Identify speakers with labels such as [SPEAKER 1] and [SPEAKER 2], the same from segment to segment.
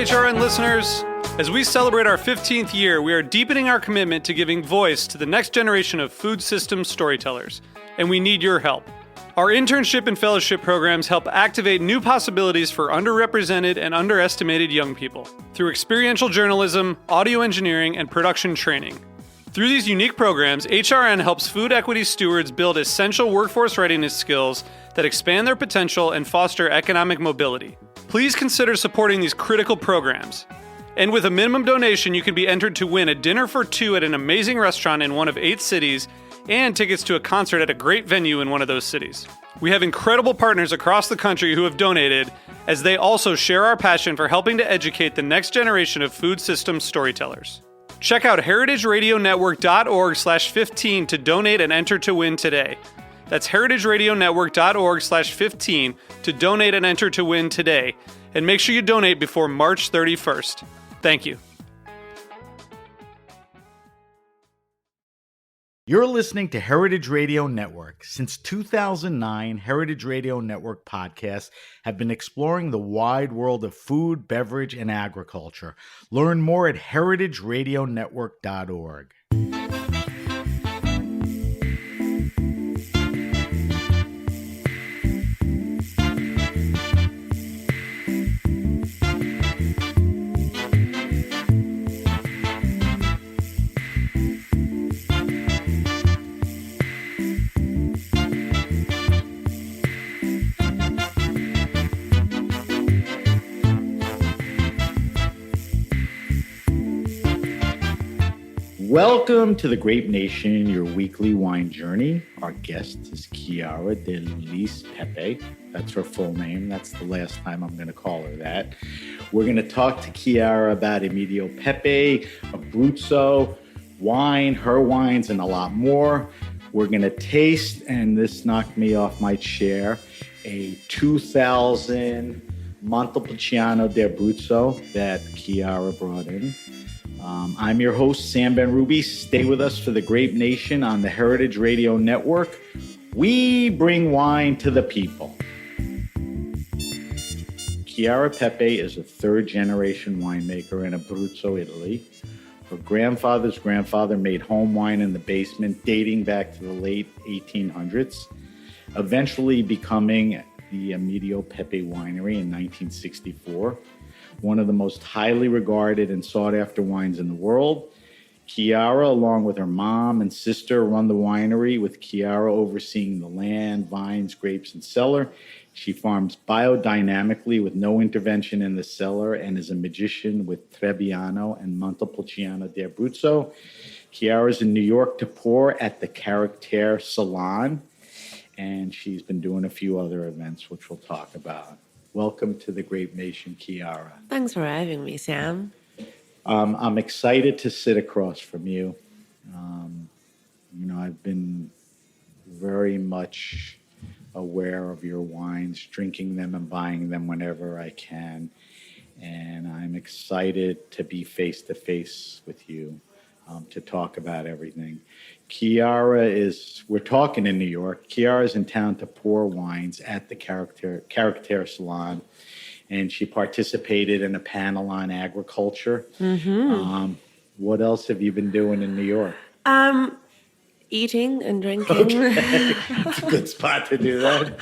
[SPEAKER 1] HRN listeners. As we celebrate our 15th year, we are deepening our commitment to giving voice to the next generation of food systems storytellers, and we need your help. Our internship and fellowship programs help activate new possibilities for underrepresented and underestimated young people through experiential journalism, audio engineering, and production training. Through these unique programs, HRN helps food equity stewards build essential workforce readiness skills that expand their potential and foster economic mobility. Please consider supporting these critical programs. And with a minimum donation, you can be entered to win a dinner for two at an amazing restaurant in one of 8 cities and tickets to a concert at a great venue in one of those cities. We have incredible partners across the country who have donated, as they also share our passion for helping to educate the next generation of food systems storytellers. Check out heritageradionetwork.org/15 to donate and enter to win today. That's heritageradionetwork.org/15 to donate and enter to win today. And make sure you donate before March 31st. Thank you.
[SPEAKER 2] You're listening to Heritage Radio Network. Since 2009, Heritage Radio Network podcasts have been exploring the wide world of food, beverage, and agriculture. Learn more at heritageradionetwork.org. Welcome to the Grape Nation, your weekly wine journey. Our guest is Chiara Pepe. That's her full name. That's the last time I'm going to call her that. We're going to talk to Chiara about Emilio Pepe, Abruzzo, wine, her wines, and a lot more. We're going to taste, and this knocked me off my chair, a 2000 Montepulciano d'Abruzzo that Chiara brought in. I'm your host, Sam Benrubi. Stay with us for the Grape Nation on the Heritage Radio Network. We bring wine to the people. Chiara Pepe is a third-generation winemaker in Abruzzo, Italy. Her grandfather's grandfather made home wine in the basement dating back to the late 1800s, eventually becoming the Emilio Pepe Winery in 1964. One of the most highly regarded and sought-after wines in the world. Chiara, along with her mom and sister, run the winery, with Chiara overseeing the land, vines, grapes, and cellar. She farms biodynamically with no intervention in the cellar and is a magician with Trebbiano and Montepulciano d'Abruzzo. Chiara's in New York to pour at the Character Salon, and she's been doing a few other events, which we'll talk about. Welcome to the Grape Nation, Chiara.
[SPEAKER 3] Thanks for having me, Sam.
[SPEAKER 2] I'm excited to sit across from you. I've been very much aware of your wines, drinking them and buying them whenever I can. And I'm excited to be face-to-face with you to talk about everything. We're talking in New York. Chiara's in town to pour wines at the Character Salon, and she participated in a panel on agriculture. Mm-hmm. What else have you been doing in New York?
[SPEAKER 3] Eating and drinking.
[SPEAKER 2] Okay. It's a good spot to do that.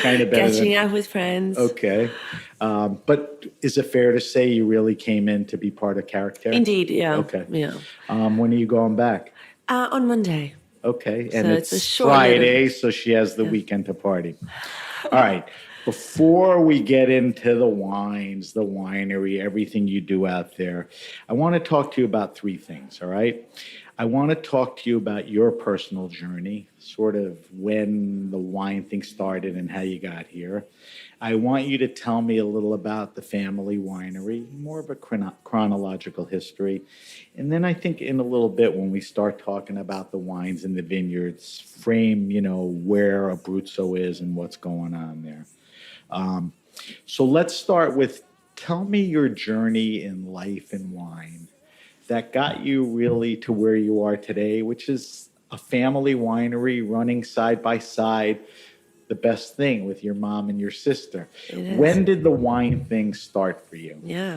[SPEAKER 2] Kind of better.
[SPEAKER 3] Catching up with friends.
[SPEAKER 2] Okay. But is it fair to say you really came in to be part of Character?
[SPEAKER 3] Indeed, yeah.
[SPEAKER 2] Okay.
[SPEAKER 3] Yeah.
[SPEAKER 2] When are you going back?
[SPEAKER 3] On Monday.
[SPEAKER 2] Okay, and
[SPEAKER 3] So
[SPEAKER 2] it's
[SPEAKER 3] a short
[SPEAKER 2] Friday, so she has the weekend to party. All right, before we get into the wines, the winery, everything you do out there, I want to talk to you about 3 things, all right? I want to talk to you about your personal journey, sort of when the wine thing started and how you got here. I want you to tell me a little about the family winery, more of a chronological history. And then I think in a little bit when we start talking about the wines and the vineyards, frame, where Abruzzo is and what's going on there. So let's start with, tell me your journey in life and wine that got you really to where you are today, which is a family winery running side by side the best thing with your mom and your sister.
[SPEAKER 3] It is.
[SPEAKER 2] When did the wine thing start for you?
[SPEAKER 3] Yeah.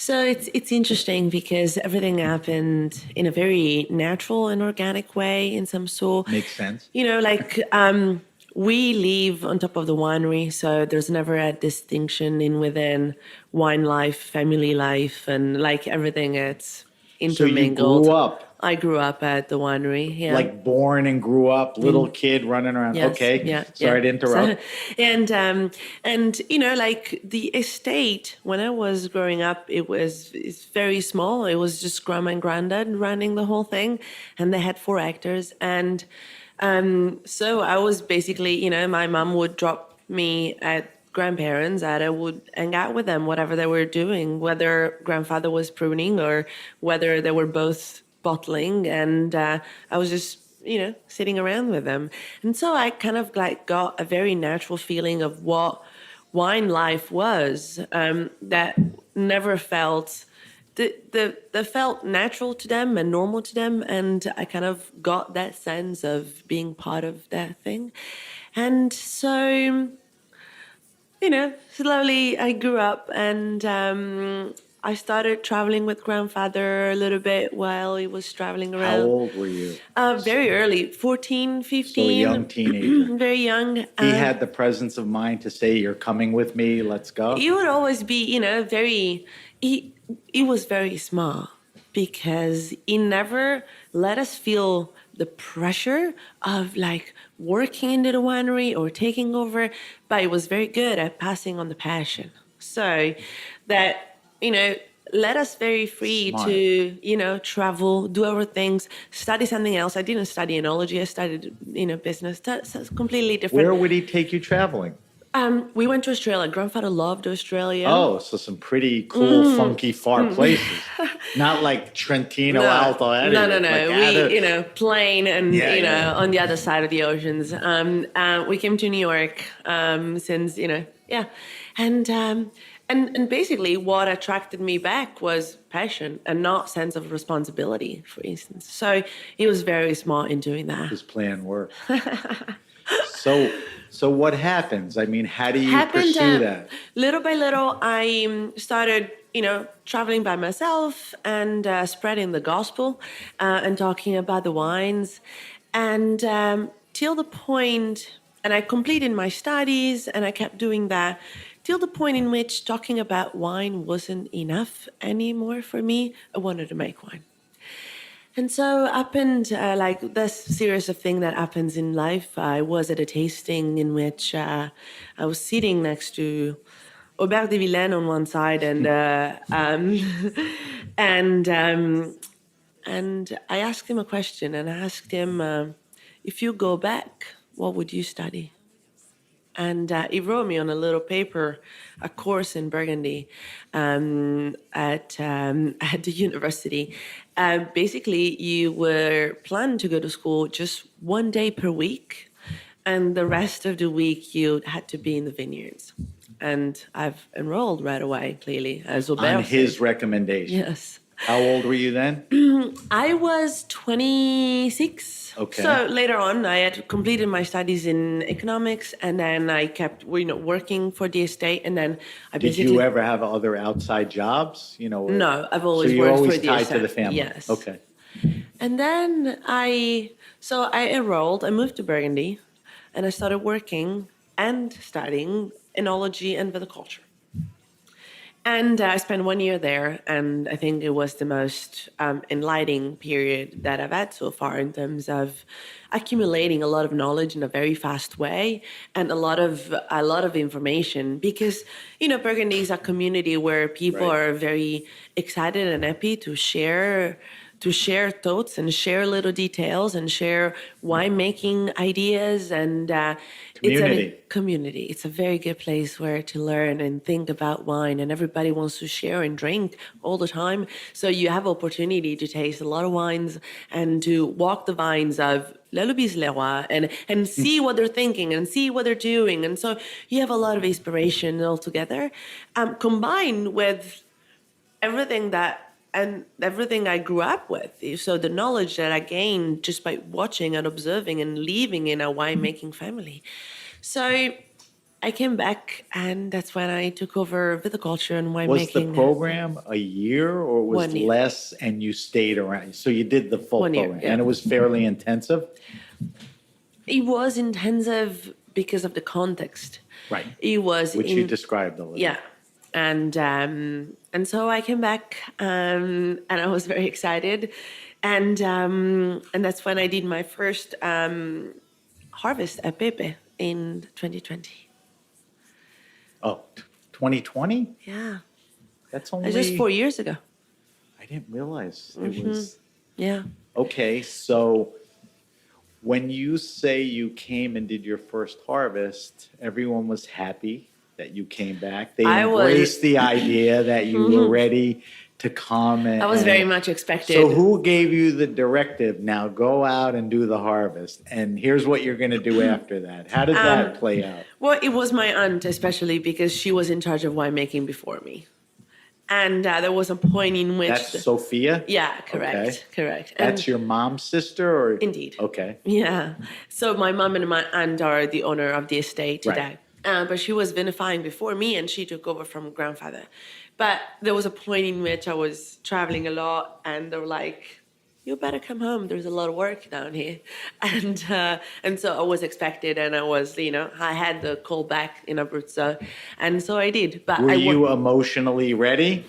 [SPEAKER 3] So it's interesting because everything happened in a very natural and organic way in some sort.
[SPEAKER 2] Makes sense.
[SPEAKER 3] We live on top of the winery, so there's never a distinction in within wine life, family life, and like everything it's
[SPEAKER 2] So you
[SPEAKER 3] intermingled.
[SPEAKER 2] grew up,
[SPEAKER 3] I grew up at the winery. Yeah.
[SPEAKER 2] like born and grew up, little kid running around.
[SPEAKER 3] Yes,
[SPEAKER 2] Okay.
[SPEAKER 3] yeah,
[SPEAKER 2] Sorry to interrupt.
[SPEAKER 3] And like the estate when I was growing up, it's very small. It was just grandma and granddad running the whole thing, and they had 4 actors. And so I was basically, my mom would drop me at grandparents and I would hang out with them, whatever they were doing, whether grandfather was pruning or whether they were both bottling, and I was just sitting around with them. And so I kind of like got a very natural feeling of what wine life was, that never felt that felt natural to them and normal to them, and I kind of got that sense of being part of that thing. And so slowly I grew up, and I started traveling with grandfather a little bit while he was traveling
[SPEAKER 2] How
[SPEAKER 3] around.
[SPEAKER 2] old were you?
[SPEAKER 3] Very early, 14, 15.
[SPEAKER 2] So a young teenager.
[SPEAKER 3] Very young.
[SPEAKER 2] He had the presence of mind to say, "You're coming with me. Let's go."
[SPEAKER 3] He would always be, very, he was very smart because he never let us feel the pressure of like working into the winery or taking over, but he was very good at passing on the passion. So that, let us very free
[SPEAKER 2] Smart.
[SPEAKER 3] to, travel, do other things, study something else. I didn't study enology. I studied, business. That's completely different.
[SPEAKER 2] Where would he take you traveling?
[SPEAKER 3] We went to Australia. Grandfather loved Australia.
[SPEAKER 2] Oh, so some pretty cool, funky, far places. Not like Trentino, Alto.
[SPEAKER 3] No.
[SPEAKER 2] Like
[SPEAKER 3] We, plane and,
[SPEAKER 2] Yeah.
[SPEAKER 3] on the other side of the oceans. We came to New York since, yeah. And basically what attracted me back was passion and not sense of responsibility, for instance. So he was very smart in doing that.
[SPEAKER 2] His plan worked. So what happens? I mean, how do you
[SPEAKER 3] Happened,
[SPEAKER 2] pursue that?
[SPEAKER 3] Little by little, I started, traveling by myself and spreading the gospel and talking about the wines. And till the point, and I completed my studies and I kept doing that, till the point in which talking about wine wasn't enough anymore for me. I wanted to make wine. And so happened like this series of things that happens in life. I was at a tasting in which I was sitting next to Aubert de Villaine on one side, and and I asked him a question, and I asked him, if you go back, what would you study? And he wrote me on a little paper a course in Burgundy at the university. Basically, you were planned to go to school just 1 day per week, and the rest of the week you had to be in the vineyards. And I've enrolled right away, clearly, as Aubert
[SPEAKER 2] On his
[SPEAKER 3] said.
[SPEAKER 2] recommendation.
[SPEAKER 3] Yes.
[SPEAKER 2] How old were you then?
[SPEAKER 3] I was 26.
[SPEAKER 2] Okay.
[SPEAKER 3] So later on, I had completed my studies in economics, and then I kept, working for the estate, and then I
[SPEAKER 2] Did
[SPEAKER 3] basically.
[SPEAKER 2] you ever have other outside jobs?
[SPEAKER 3] No, I've always
[SPEAKER 2] so you're
[SPEAKER 3] worked
[SPEAKER 2] always
[SPEAKER 3] for the
[SPEAKER 2] tied
[SPEAKER 3] estate.
[SPEAKER 2] to the family.
[SPEAKER 3] Yes.
[SPEAKER 2] Okay.
[SPEAKER 3] And then I enrolled. I moved to Burgundy, and I started working and studying enology and viticulture. And I spent 1 year there, and I think it was the most enlightening period that I've had so far in terms of accumulating a lot of knowledge in a very fast way and a lot of information. Because Burgundy is a community where people
[SPEAKER 2] Right.
[SPEAKER 3] are very excited and happy to share thoughts and share little details and share winemaking ideas, and
[SPEAKER 2] Community.
[SPEAKER 3] It's a community. It's a very good place where to learn and think about wine, and everybody wants to share and drink all the time. So you have opportunity to taste a lot of wines and to walk the vines of Le Lubis Leroy and see what they're thinking and see what they're doing. And so you have a lot of inspiration altogether, combined with everything I grew up with. So the knowledge that I gained just by watching and observing and living in a winemaking family. So I came back, and that's when I took over viticulture and
[SPEAKER 2] Was the
[SPEAKER 3] winemaking.
[SPEAKER 2] program a year or was
[SPEAKER 3] 1 year.
[SPEAKER 2] less and you stayed around? So you did the full
[SPEAKER 3] 1 year,
[SPEAKER 2] program
[SPEAKER 3] yeah.
[SPEAKER 2] and it was fairly intensive?
[SPEAKER 3] It was intensive because of the context.
[SPEAKER 2] Right.
[SPEAKER 3] It was
[SPEAKER 2] Which you described a little.
[SPEAKER 3] yeah, and so I came back, and I was very excited, and that's when I did my first harvest at Pepe in 2020.
[SPEAKER 2] Oh, 2020?
[SPEAKER 3] Yeah,
[SPEAKER 2] That's
[SPEAKER 3] it's just
[SPEAKER 2] only,
[SPEAKER 3] 4 years ago.
[SPEAKER 2] I didn't realize it was,
[SPEAKER 3] Yeah.
[SPEAKER 2] okay, so when you say you came and did your first harvest, everyone was happy that you came back. They
[SPEAKER 3] I was-
[SPEAKER 2] embraced the idea that you were ready to come and
[SPEAKER 3] I was very much expected.
[SPEAKER 2] So who gave you the directive, now go out and do the harvest and here's what you're going to do after that? How did that play out?
[SPEAKER 3] Well, it was my aunt, especially because she was in charge of winemaking before me. And there was a point in which.
[SPEAKER 2] That's Sophia?
[SPEAKER 3] Yeah, correct.
[SPEAKER 2] Okay.
[SPEAKER 3] Correct.
[SPEAKER 2] That's
[SPEAKER 3] And-
[SPEAKER 2] your mom's sister or?
[SPEAKER 3] Indeed.
[SPEAKER 2] Okay.
[SPEAKER 3] Yeah. So my mom and my aunt are the owner of the estate today.
[SPEAKER 2] Right.
[SPEAKER 3] But she was vinifying before me, and she took over from grandfather. But there was a point in which I was traveling a lot, and they were like, "You better come home. There's a lot of work down here," and so I was expected, and I was, I had the call back in Abruzzo, and so I did. But
[SPEAKER 2] Were you emotionally ready?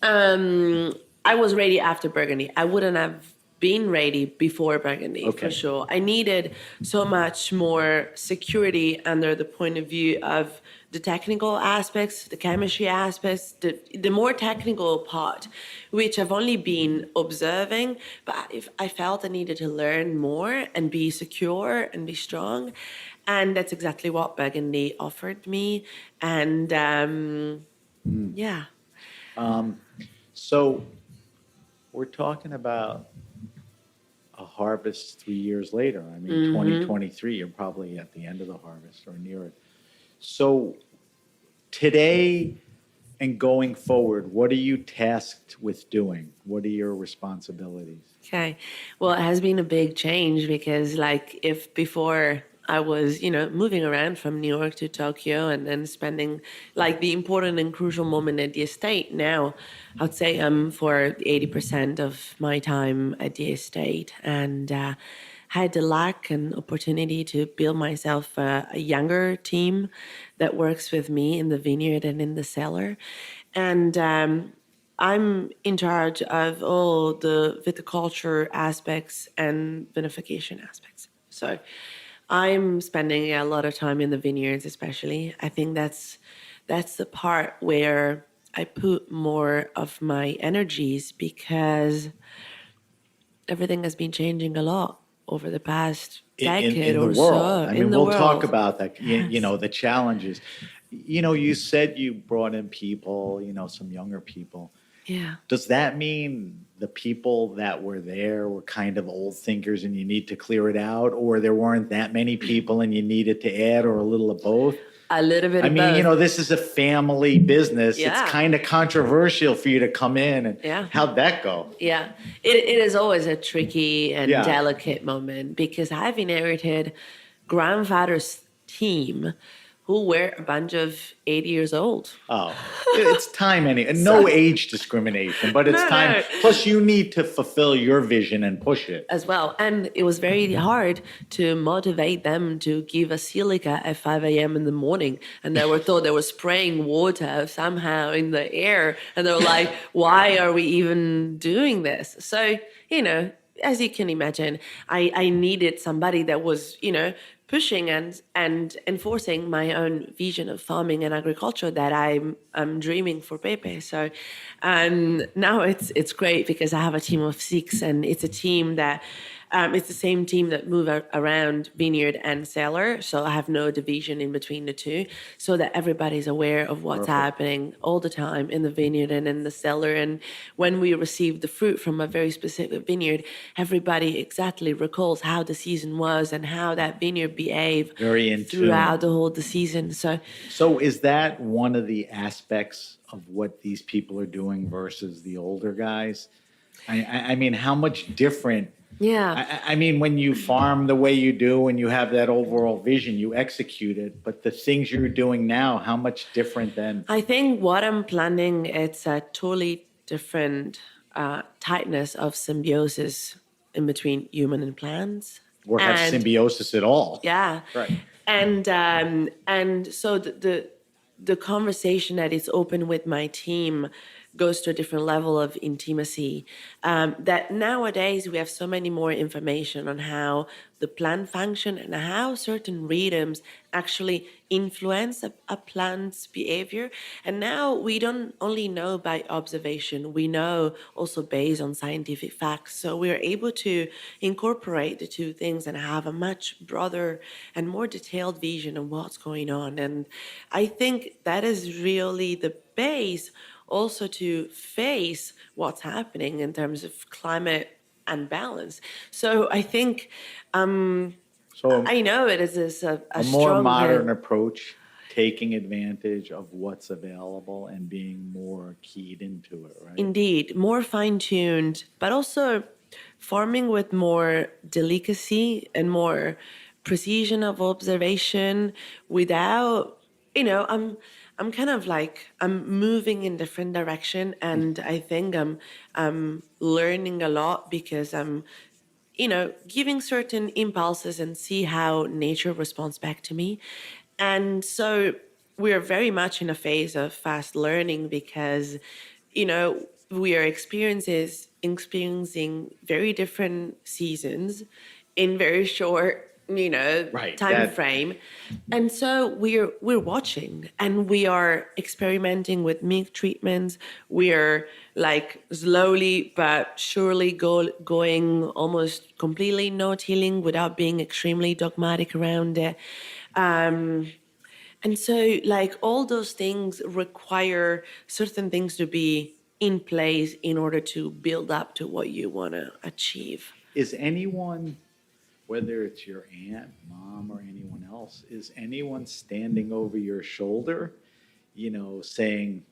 [SPEAKER 3] I was ready after Burgundy. I wouldn't have been ready before Burgundy,
[SPEAKER 2] Okay.
[SPEAKER 3] for sure. I needed so much more security under the point of view of the technical aspects, the chemistry aspects, the more technical part, which I've only been observing, but if I felt I needed to learn more and be secure and be strong. And that's exactly what Burgundy offered me. And yeah.
[SPEAKER 2] So we're talking about a harvest 3 years later. I mean, 2023, you're probably at the end of the harvest or near it. So today and going forward, what are you tasked with doing? What are your responsibilities?
[SPEAKER 3] Okay. Well, it has been a big change because, like, if before I was, moving around from New York to Tokyo and then spending, like, the important and crucial moment at the estate, now I'd say I'm for 80% of my time at the estate. And had the lack and opportunity to build myself a younger team that works with me in the vineyard and in the cellar. And I'm in charge of all the viticulture aspects and vinification aspects. So I'm spending a lot of time in the vineyards, especially. I think that's the part where I put more of my energies because everything has been changing a lot over the past decade
[SPEAKER 2] in the
[SPEAKER 3] or
[SPEAKER 2] world.
[SPEAKER 3] so.
[SPEAKER 2] I mean,
[SPEAKER 3] in the
[SPEAKER 2] we'll
[SPEAKER 3] world.
[SPEAKER 2] talk about that,
[SPEAKER 3] Yes.
[SPEAKER 2] the challenges. You said you brought in people, some younger people.
[SPEAKER 3] Yeah.
[SPEAKER 2] Does that mean the people that were there were kind of old thinkers and you need to clear it out, or there weren't that many people and you needed to add, or a little of both?
[SPEAKER 3] A little bit
[SPEAKER 2] I
[SPEAKER 3] of
[SPEAKER 2] mean,
[SPEAKER 3] both.
[SPEAKER 2] this is a family business.
[SPEAKER 3] Yeah.
[SPEAKER 2] It's kind of controversial for you to come in. And
[SPEAKER 3] Yeah.
[SPEAKER 2] how'd that go?
[SPEAKER 3] Yeah, it is always a tricky and
[SPEAKER 2] Yeah.
[SPEAKER 3] delicate moment because I've inherited grandfather's team who were a bunch of 80 years old.
[SPEAKER 2] Oh, it's time no age discrimination, but it's
[SPEAKER 3] No,
[SPEAKER 2] time.
[SPEAKER 3] no.
[SPEAKER 2] Plus, you need to fulfill your vision and push it.
[SPEAKER 3] As well. And it was very hard to motivate them to give a silica at 5 a.m. in the morning. And they were thought they were spraying water somehow in the air. And they were like, why are we even doing this? So, as you can imagine, I needed somebody that was, pushing and enforcing my own vision of farming and agriculture that I'm dreaming for Pepe. So now it's great because I have a team of 6, and it's a team that it's the same team that move around vineyard and cellar. So I have no division in between the two, so that everybody's aware of what's happening all the time in the vineyard and in the cellar. And when we receive the fruit from a very specific vineyard, everybody exactly recalls how the season was and how that vineyard behaved
[SPEAKER 2] Very in tune.
[SPEAKER 3] throughout the season.
[SPEAKER 2] So is that one of the aspects of what these people are doing versus the older guys? I mean, how much different
[SPEAKER 3] Yeah.
[SPEAKER 2] I mean, when you farm the way you do and you have that overall vision, you execute it. But the things you're doing now, how much different than
[SPEAKER 3] I think what I'm planning, it's a totally different tightness of symbiosis in between human and plants.
[SPEAKER 2] or have
[SPEAKER 3] And
[SPEAKER 2] symbiosis at all?
[SPEAKER 3] yeah,
[SPEAKER 2] Right.
[SPEAKER 3] and so the conversation that is open with my team goes to a different level of intimacy. That nowadays we have so many more information on how the plant function and how certain rhythms actually influence a plant's behavior. And now we don't only know by observation, we know also based on scientific facts. So we're able to incorporate the two things and have a much broader and more detailed vision of what's going on. And I think that is really the base also to face what's happening in terms of climate and balance. So I think
[SPEAKER 2] So
[SPEAKER 3] I know it is a
[SPEAKER 2] a more
[SPEAKER 3] strong
[SPEAKER 2] modern
[SPEAKER 3] hand.
[SPEAKER 2] approach, taking advantage of what's available and being more keyed into it, right?
[SPEAKER 3] Indeed, more fine tuned, but also farming with more delicacy and more precision of observation without, I'm kind of like I'm moving in different direction, and I think I'm learning a lot because I'm giving certain impulses and see how nature responds back to me. And so we are very much in a phase of fast learning because, we are experiencing very different seasons in very short
[SPEAKER 2] Right.
[SPEAKER 3] time frame. And so we're watching and we are experimenting with milk treatments. We are like slowly but surely going almost completely no tilling without being extremely dogmatic around it. And so, like, all those things require certain things to be in place in order to build up to what you want to achieve.
[SPEAKER 2] Is anyone, whether it's your aunt, mom, or anyone else, is anyone standing over your shoulder, saying,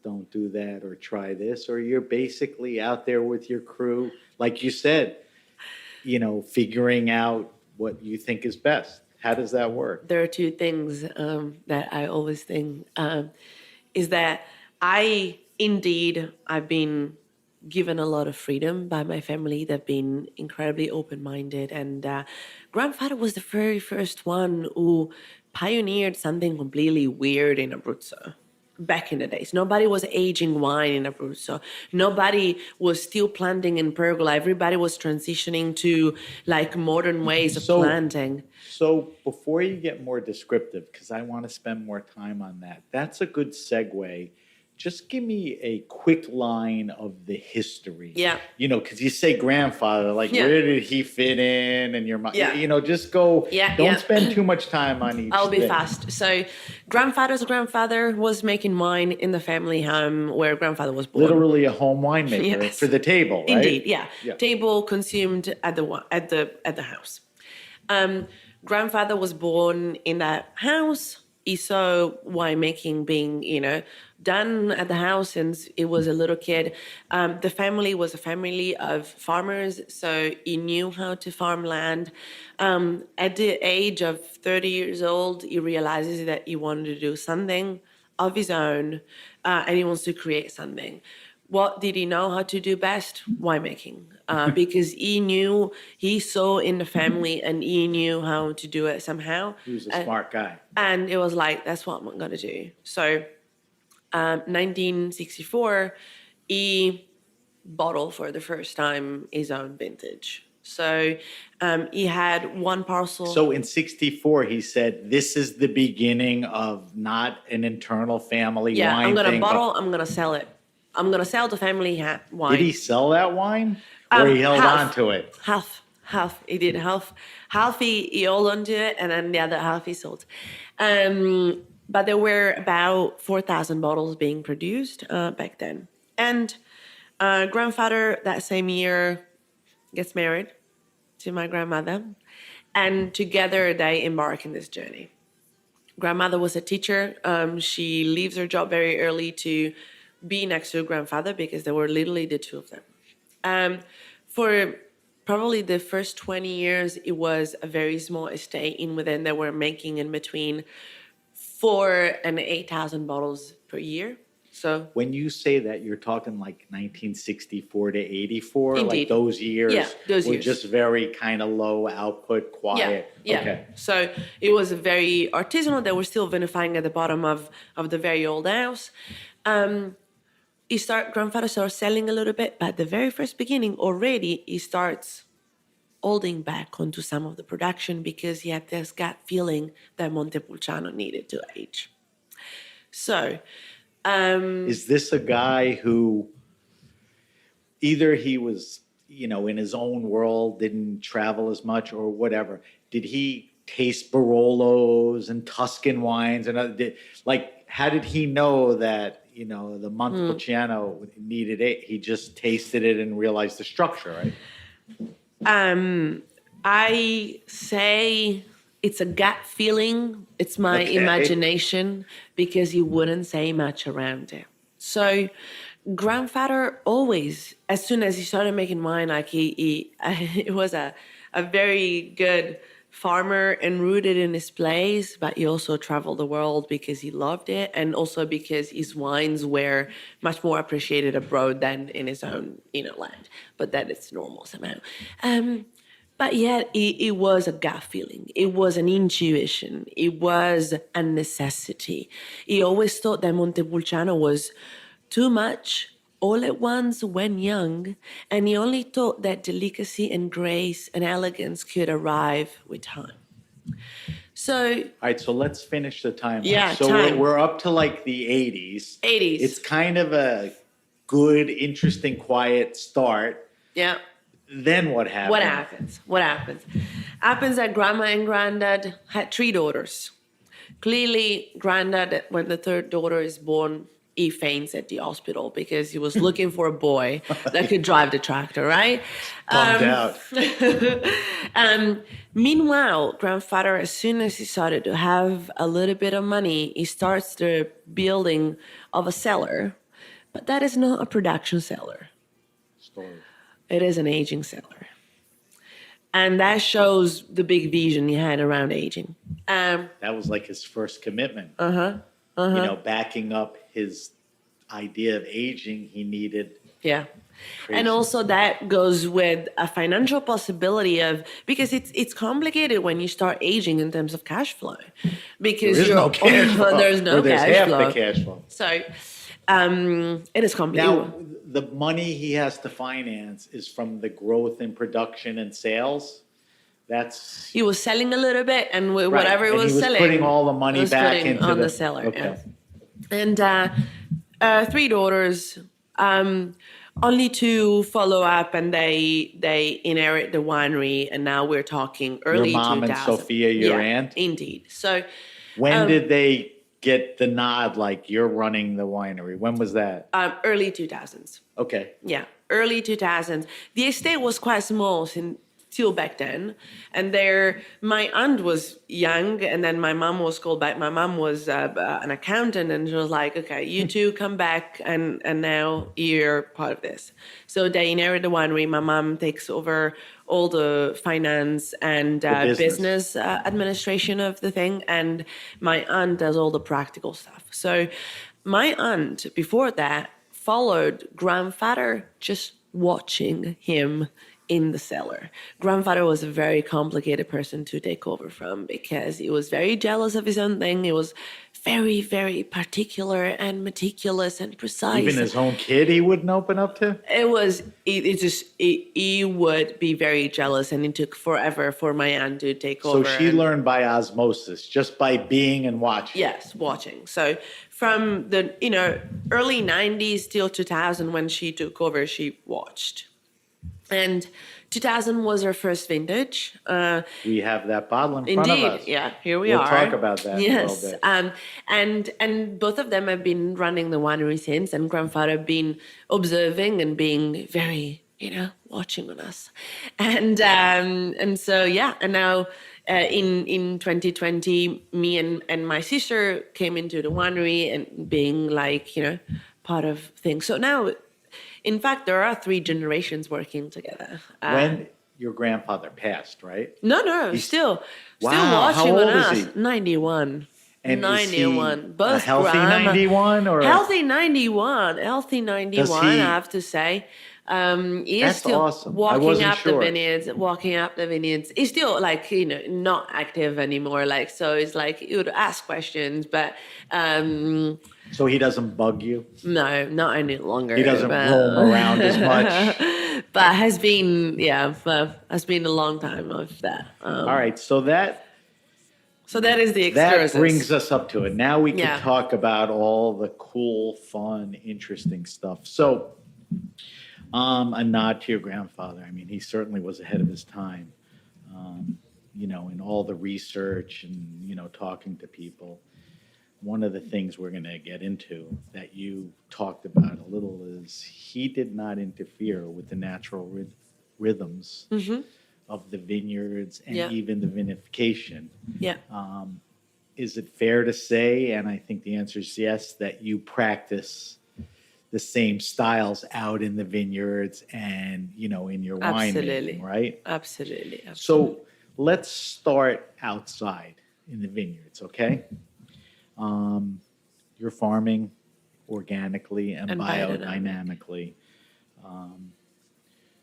[SPEAKER 2] don't do that or try this? Or you're basically out there with your crew, like you said, figuring out what you think is best? How does that work?
[SPEAKER 3] There are two things that I always think is that I've been given a lot of freedom by my family. They've been incredibly open-minded, and grandfather was the very first one who pioneered something completely weird in Abruzzo. Back in the days, nobody was aging wine in Abruzzo. Nobody was still planting in pergola. Everybody was transitioning to like modern ways of
[SPEAKER 2] So,
[SPEAKER 3] planting.
[SPEAKER 2] so before you get more descriptive, because I want to spend more time on that, that's a good segue. Just give me a quick line of the history.
[SPEAKER 3] Yeah.
[SPEAKER 2] Because you say grandfather, like
[SPEAKER 3] Yeah.
[SPEAKER 2] where did he fit in? And your mom,
[SPEAKER 3] Yeah.
[SPEAKER 2] just go.
[SPEAKER 3] Yeah,
[SPEAKER 2] Don't
[SPEAKER 3] yeah.
[SPEAKER 2] spend too much time on each.
[SPEAKER 3] I'll be
[SPEAKER 2] thing.
[SPEAKER 3] fast. So, grandfather's grandfather was making wine in the family home where grandfather was born.
[SPEAKER 2] Literally a home winemaker
[SPEAKER 3] Yes.
[SPEAKER 2] for the table, right?
[SPEAKER 3] Indeed, yeah.
[SPEAKER 2] Yeah.
[SPEAKER 3] Table consumed at the house. Grandfather was born in that house. He saw winemaking being, done at the house since he was a little kid. The family was a family of farmers, so he knew how to farm land. At the age of 30 years old, he realizes that he wanted to do something of his own, and he wants to create something. What did he know how to do best? Winemaking. Because he saw in the family and he knew how to do it somehow.
[SPEAKER 2] He was a smart guy.
[SPEAKER 3] And it was like, that's what I'm going to do. So 1964, he bottled for the first time his own vintage. So he had one parcel.
[SPEAKER 2] So in '64, he said, "This is the beginning of not an internal family
[SPEAKER 3] yeah,
[SPEAKER 2] wine
[SPEAKER 3] I'm going to
[SPEAKER 2] thing,
[SPEAKER 3] bottle, I'm going to sell it. I'm going to sell the family wine.
[SPEAKER 2] Did he sell that wine, or he held
[SPEAKER 3] half.
[SPEAKER 2] on to it?
[SPEAKER 3] Half. He did half he held onto it, and then the other half he sold. But there were about 4,000 bottles being produced back then. And grandfather that same year gets married to my grandmother, and together they embark in this journey. Grandmother was a teacher. She leaves her job very early to be next to grandfather because they were literally the two of them. For probably the first 20 years, it was a very small estate. In within, they were making in between 4,000 and 8,000 bottles per year. So
[SPEAKER 2] When you say that, you're talking like 1964 to 84,
[SPEAKER 3] Indeed.
[SPEAKER 2] like those years
[SPEAKER 3] Yeah, those
[SPEAKER 2] were
[SPEAKER 3] years.
[SPEAKER 2] just very kind of low output, quiet.
[SPEAKER 3] Yeah.
[SPEAKER 2] Okay.
[SPEAKER 3] So it was very artisanal. They were still vinifying at the bottom of the very old house. Grandfather starts selling a little bit, but at the very first beginning already, he starts holding back onto some of the production because he had this gut feeling that Montepulciano needed to age. So,
[SPEAKER 2] Is this a guy who either he was, in his own world, didn't travel as much or whatever? Did he taste Barolos and Tuscan wines and how did he know that, the Montepulciano needed it? He just tasted it and realized the structure, right?
[SPEAKER 3] I say it's a gut feeling. It's my imagination because he wouldn't say much around it. So grandfather always, as soon as he started making wine, like he was a very good farmer and rooted in his place, but he also traveled the world because he loved it, and also because his wines were much more appreciated abroad than in his own land. But that is normal somehow. But yet, it was a gut feeling. It was an intuition. It was a necessity. He always thought that Montepulciano was too much all at once when young, and he only thought that delicacy and grace and elegance could arrive with time. So,
[SPEAKER 2] All right, so let's finish the timeline.
[SPEAKER 3] Yeah,
[SPEAKER 2] so
[SPEAKER 3] time.
[SPEAKER 2] We're up to like the 80s.
[SPEAKER 3] 80s.
[SPEAKER 2] It's kind of a good, interesting, quiet start.
[SPEAKER 3] Yeah.
[SPEAKER 2] Then what happens?
[SPEAKER 3] What happens? Happens that grandma and granddad had 3 daughters. Clearly, granddad, when the 3rd daughter is born, he faints at the hospital because he was looking for a boy that could drive the tractor, right?
[SPEAKER 2] Bummed out.
[SPEAKER 3] Meanwhile, grandfather, as soon as he started to have a little bit of money, he starts the building of a cellar. But that is not a production cellar.
[SPEAKER 2] Story.
[SPEAKER 3] It is an aging cellar. And that shows the big vision he had around aging.
[SPEAKER 2] That was like his first commitment. Backing up his idea of aging, he needed.
[SPEAKER 3] Yeah.
[SPEAKER 2] Crazy.
[SPEAKER 3] And also that goes with a financial possibility because it's complicated when you start aging in terms of cash flow. Because
[SPEAKER 2] There is no cash flow.
[SPEAKER 3] There's no
[SPEAKER 2] There's
[SPEAKER 3] cash
[SPEAKER 2] half
[SPEAKER 3] flow.
[SPEAKER 2] the cash flow.
[SPEAKER 3] So it is complicated.
[SPEAKER 2] Now, the money he has to finance is from the growth in production and sales. That's
[SPEAKER 3] He was selling a little bit, and whatever
[SPEAKER 2] right.
[SPEAKER 3] he was selling,
[SPEAKER 2] putting all the money
[SPEAKER 3] he was
[SPEAKER 2] back
[SPEAKER 3] putting
[SPEAKER 2] into
[SPEAKER 3] on the cellar.
[SPEAKER 2] Okay.
[SPEAKER 3] Yeah. And 3 daughters, only 2 follow up, and they inherit the winery. And now we're talking early 2000s.
[SPEAKER 2] Your mom and Sophia, your aunt?
[SPEAKER 3] Indeed. So
[SPEAKER 2] When did they get the nod, like you're running the winery? When was that?
[SPEAKER 3] early 2000s.
[SPEAKER 2] Okay.
[SPEAKER 3] Yeah, early 2000s. The estate was quite small till back then. And my aunt was young, and then my mom was called back. My mom was an accountant, and she was like, okay, you 2 come back, and now you're part of this. So they inherit the winery. My mom takes over all the finance and business administration of the thing, and my aunt does all the practical stuff. So my aunt, before that, followed grandfather, just watching him in the cellar. Grandfather was a very complicated person to take over from because he was very jealous of his own thing. He was very, very particular and meticulous and precise.
[SPEAKER 2] Even his own kid he wouldn't open up to?
[SPEAKER 3] He would be very jealous, and it took forever for my aunt to take over.
[SPEAKER 2] So she learned by osmosis, just by being and watching.
[SPEAKER 3] Yes, watching. So from the early 90s till 2000, when she took over, she watched. And 2000 was her first vintage.
[SPEAKER 2] We have that bottle in front of us.
[SPEAKER 3] Yeah, here we
[SPEAKER 2] We'll
[SPEAKER 3] are.
[SPEAKER 2] talk about that in a little bit.
[SPEAKER 3] And both of them have been running the winery since, and grandfather been observing and being very, watching on us. And so, yeah, and now in 2020, me and my sister came into the winery and being like, part of things. So now, in fact, there are 3 generations working together.
[SPEAKER 2] When your grandfather passed, right?
[SPEAKER 3] No, still
[SPEAKER 2] Wow,
[SPEAKER 3] watching
[SPEAKER 2] how
[SPEAKER 3] on
[SPEAKER 2] old is
[SPEAKER 3] us.
[SPEAKER 2] he?
[SPEAKER 3] 91.
[SPEAKER 2] And is he
[SPEAKER 3] 91.
[SPEAKER 2] a
[SPEAKER 3] Both
[SPEAKER 2] healthy
[SPEAKER 3] grandma.
[SPEAKER 2] 91 or
[SPEAKER 3] Healthy 91. Healthy
[SPEAKER 2] does
[SPEAKER 3] 91, I
[SPEAKER 2] he?
[SPEAKER 3] have to say. He is
[SPEAKER 2] That's
[SPEAKER 3] still
[SPEAKER 2] awesome. I
[SPEAKER 3] walking
[SPEAKER 2] wasn't
[SPEAKER 3] up the
[SPEAKER 2] sure.
[SPEAKER 3] vineyards, walking up the vineyards. He's still like, not active anymore. Like, so it's like he would ask questions, but
[SPEAKER 2] So he doesn't bug you?
[SPEAKER 3] no, not any longer.
[SPEAKER 2] He doesn't
[SPEAKER 3] But,
[SPEAKER 2] roam around as much?
[SPEAKER 3] but has been a long time of that.
[SPEAKER 2] All right, so
[SPEAKER 3] So that is the
[SPEAKER 2] that
[SPEAKER 3] excursus.
[SPEAKER 2] brings us up to it. Now we can
[SPEAKER 3] Yeah.
[SPEAKER 2] talk about all the cool, fun, interesting stuff. So, a nod to your grandfather. I mean, he certainly was ahead of his time, in all the research and, talking to people. One of the things we're going to get into that you talked about a little is he did not interfere with the natural rhythms of the vineyards and
[SPEAKER 3] Yeah.
[SPEAKER 2] even the vinification.
[SPEAKER 3] Yeah.
[SPEAKER 2] Is it fair to say, and I think the answer is yes, that you practice the same styles out in the vineyards and, in your
[SPEAKER 3] Absolutely.
[SPEAKER 2] winemaking, right?
[SPEAKER 3] Absolutely.
[SPEAKER 2] So let's start outside in the vineyards, okay? You're farming organically and biodynamically.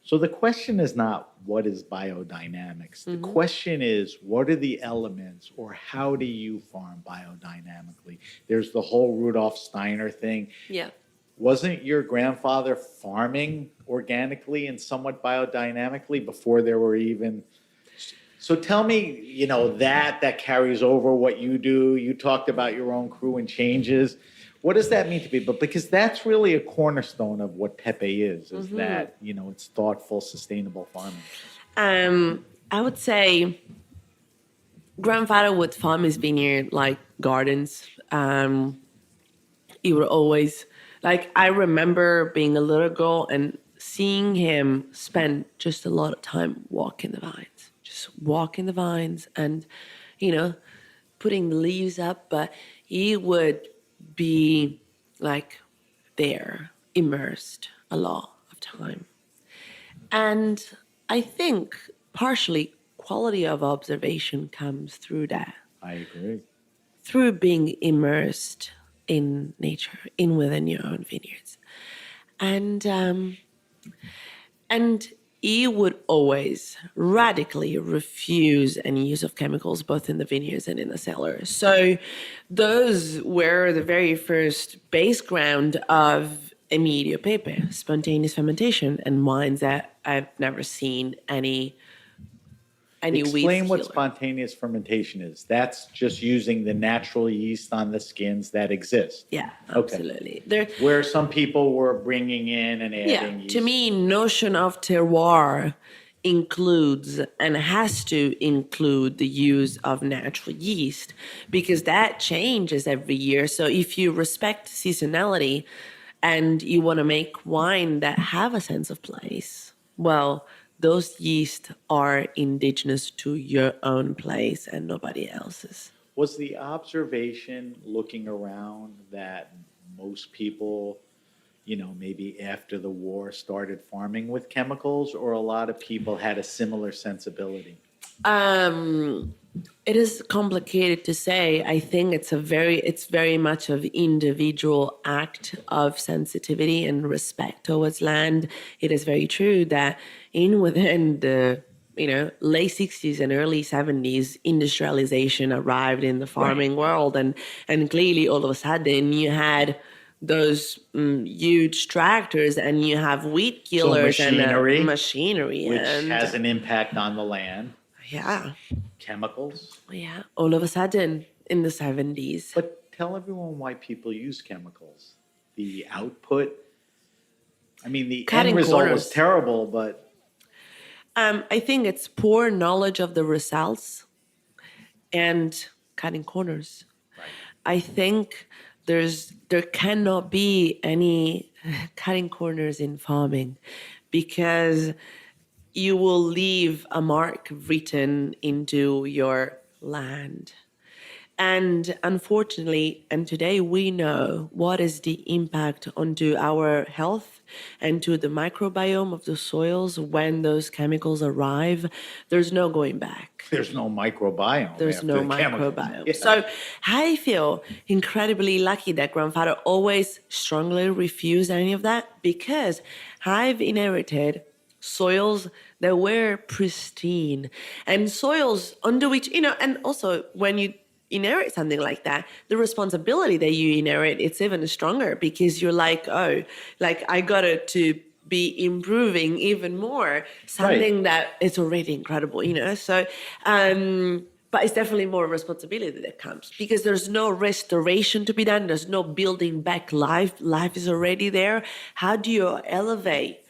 [SPEAKER 2] So the question is not what is biodynamics. The question is what are the elements or how do you farm biodynamically? There's the whole Rudolf Steiner thing.
[SPEAKER 3] Yeah.
[SPEAKER 2] Wasn't your grandfather farming organically and somewhat biodynamically before there were even... So tell me, that carries over what you do. You talked about your own crew and changes. What does that mean to people? Because that's really a cornerstone of what Pepe is that, it's thoughtful, sustainable farming.
[SPEAKER 3] I would say grandfather would farm his vineyard like gardens. He would always, like, I remember being a little girl and seeing him spend just a lot of time walking the vines, and, putting the leaves up. But he would be like there, immersed a lot of time. And I think partially quality of observation comes through that,
[SPEAKER 2] I agree.
[SPEAKER 3] through being immersed in nature, in within your own vineyards. And he would always radically refuse any use of chemicals, both in the vineyards and in the cellars. So those were the very first base ground of Emilio Pepe, spontaneous fermentation, and wines that I've never seen any
[SPEAKER 2] Explain what
[SPEAKER 3] weed killer.
[SPEAKER 2] spontaneous fermentation is. That's just using the natural yeast on the skins that exist.
[SPEAKER 3] Yeah,
[SPEAKER 2] Okay.
[SPEAKER 3] absolutely. There,
[SPEAKER 2] Where some people were bringing in and adding yeast.
[SPEAKER 3] to me, notion of terroir includes and has to include the use of natural yeast, because that changes every year. So if you respect seasonality and you want to make wine that have a sense of place, well, those yeast are indigenous to your own place and nobody else's.
[SPEAKER 2] Was the observation looking around that most people, maybe after the war started farming with chemicals, or a lot of people had a similar sensibility?
[SPEAKER 3] It is complicated to say. I think it's very much of individual act of sensitivity and respect towards land. It is very true that within the late 60s and early 70s, industrialization arrived in the farming world, and clearly all of a sudden you had those huge tractors and you have weed killers and machinery,
[SPEAKER 2] which
[SPEAKER 3] and
[SPEAKER 2] has an impact on the land.
[SPEAKER 3] yeah.
[SPEAKER 2] Chemicals.
[SPEAKER 3] Yeah, all of a sudden in the 70s.
[SPEAKER 2] But tell everyone why people use chemicals. The output. I mean, the
[SPEAKER 3] Cutting
[SPEAKER 2] end result
[SPEAKER 3] corners.
[SPEAKER 2] was terrible, but
[SPEAKER 3] I think it's poor knowledge of the results and cutting corners.
[SPEAKER 2] right.
[SPEAKER 3] I think there cannot be any cutting corners in farming, because you will leave a mark written into your land. And unfortunately, and today we know what is the impact onto our health and to the microbiome of the soils when those chemicals arrive. There's no going back.
[SPEAKER 2] There's no microbiome
[SPEAKER 3] There's
[SPEAKER 2] after
[SPEAKER 3] no
[SPEAKER 2] the chemicals.
[SPEAKER 3] microbiome.
[SPEAKER 2] Yeah.
[SPEAKER 3] So I feel incredibly lucky that grandfather always strongly refused any of that, because I've inherited soils that were pristine and soils under which, and also when you inherit something like that, the responsibility that you inherit, it's even stronger, because you're like, oh, like I got it to be improving even more something that is already incredible, so but it's definitely more responsibility that comes, because there's no restoration to be done, there's no building back life is already there. How do you elevate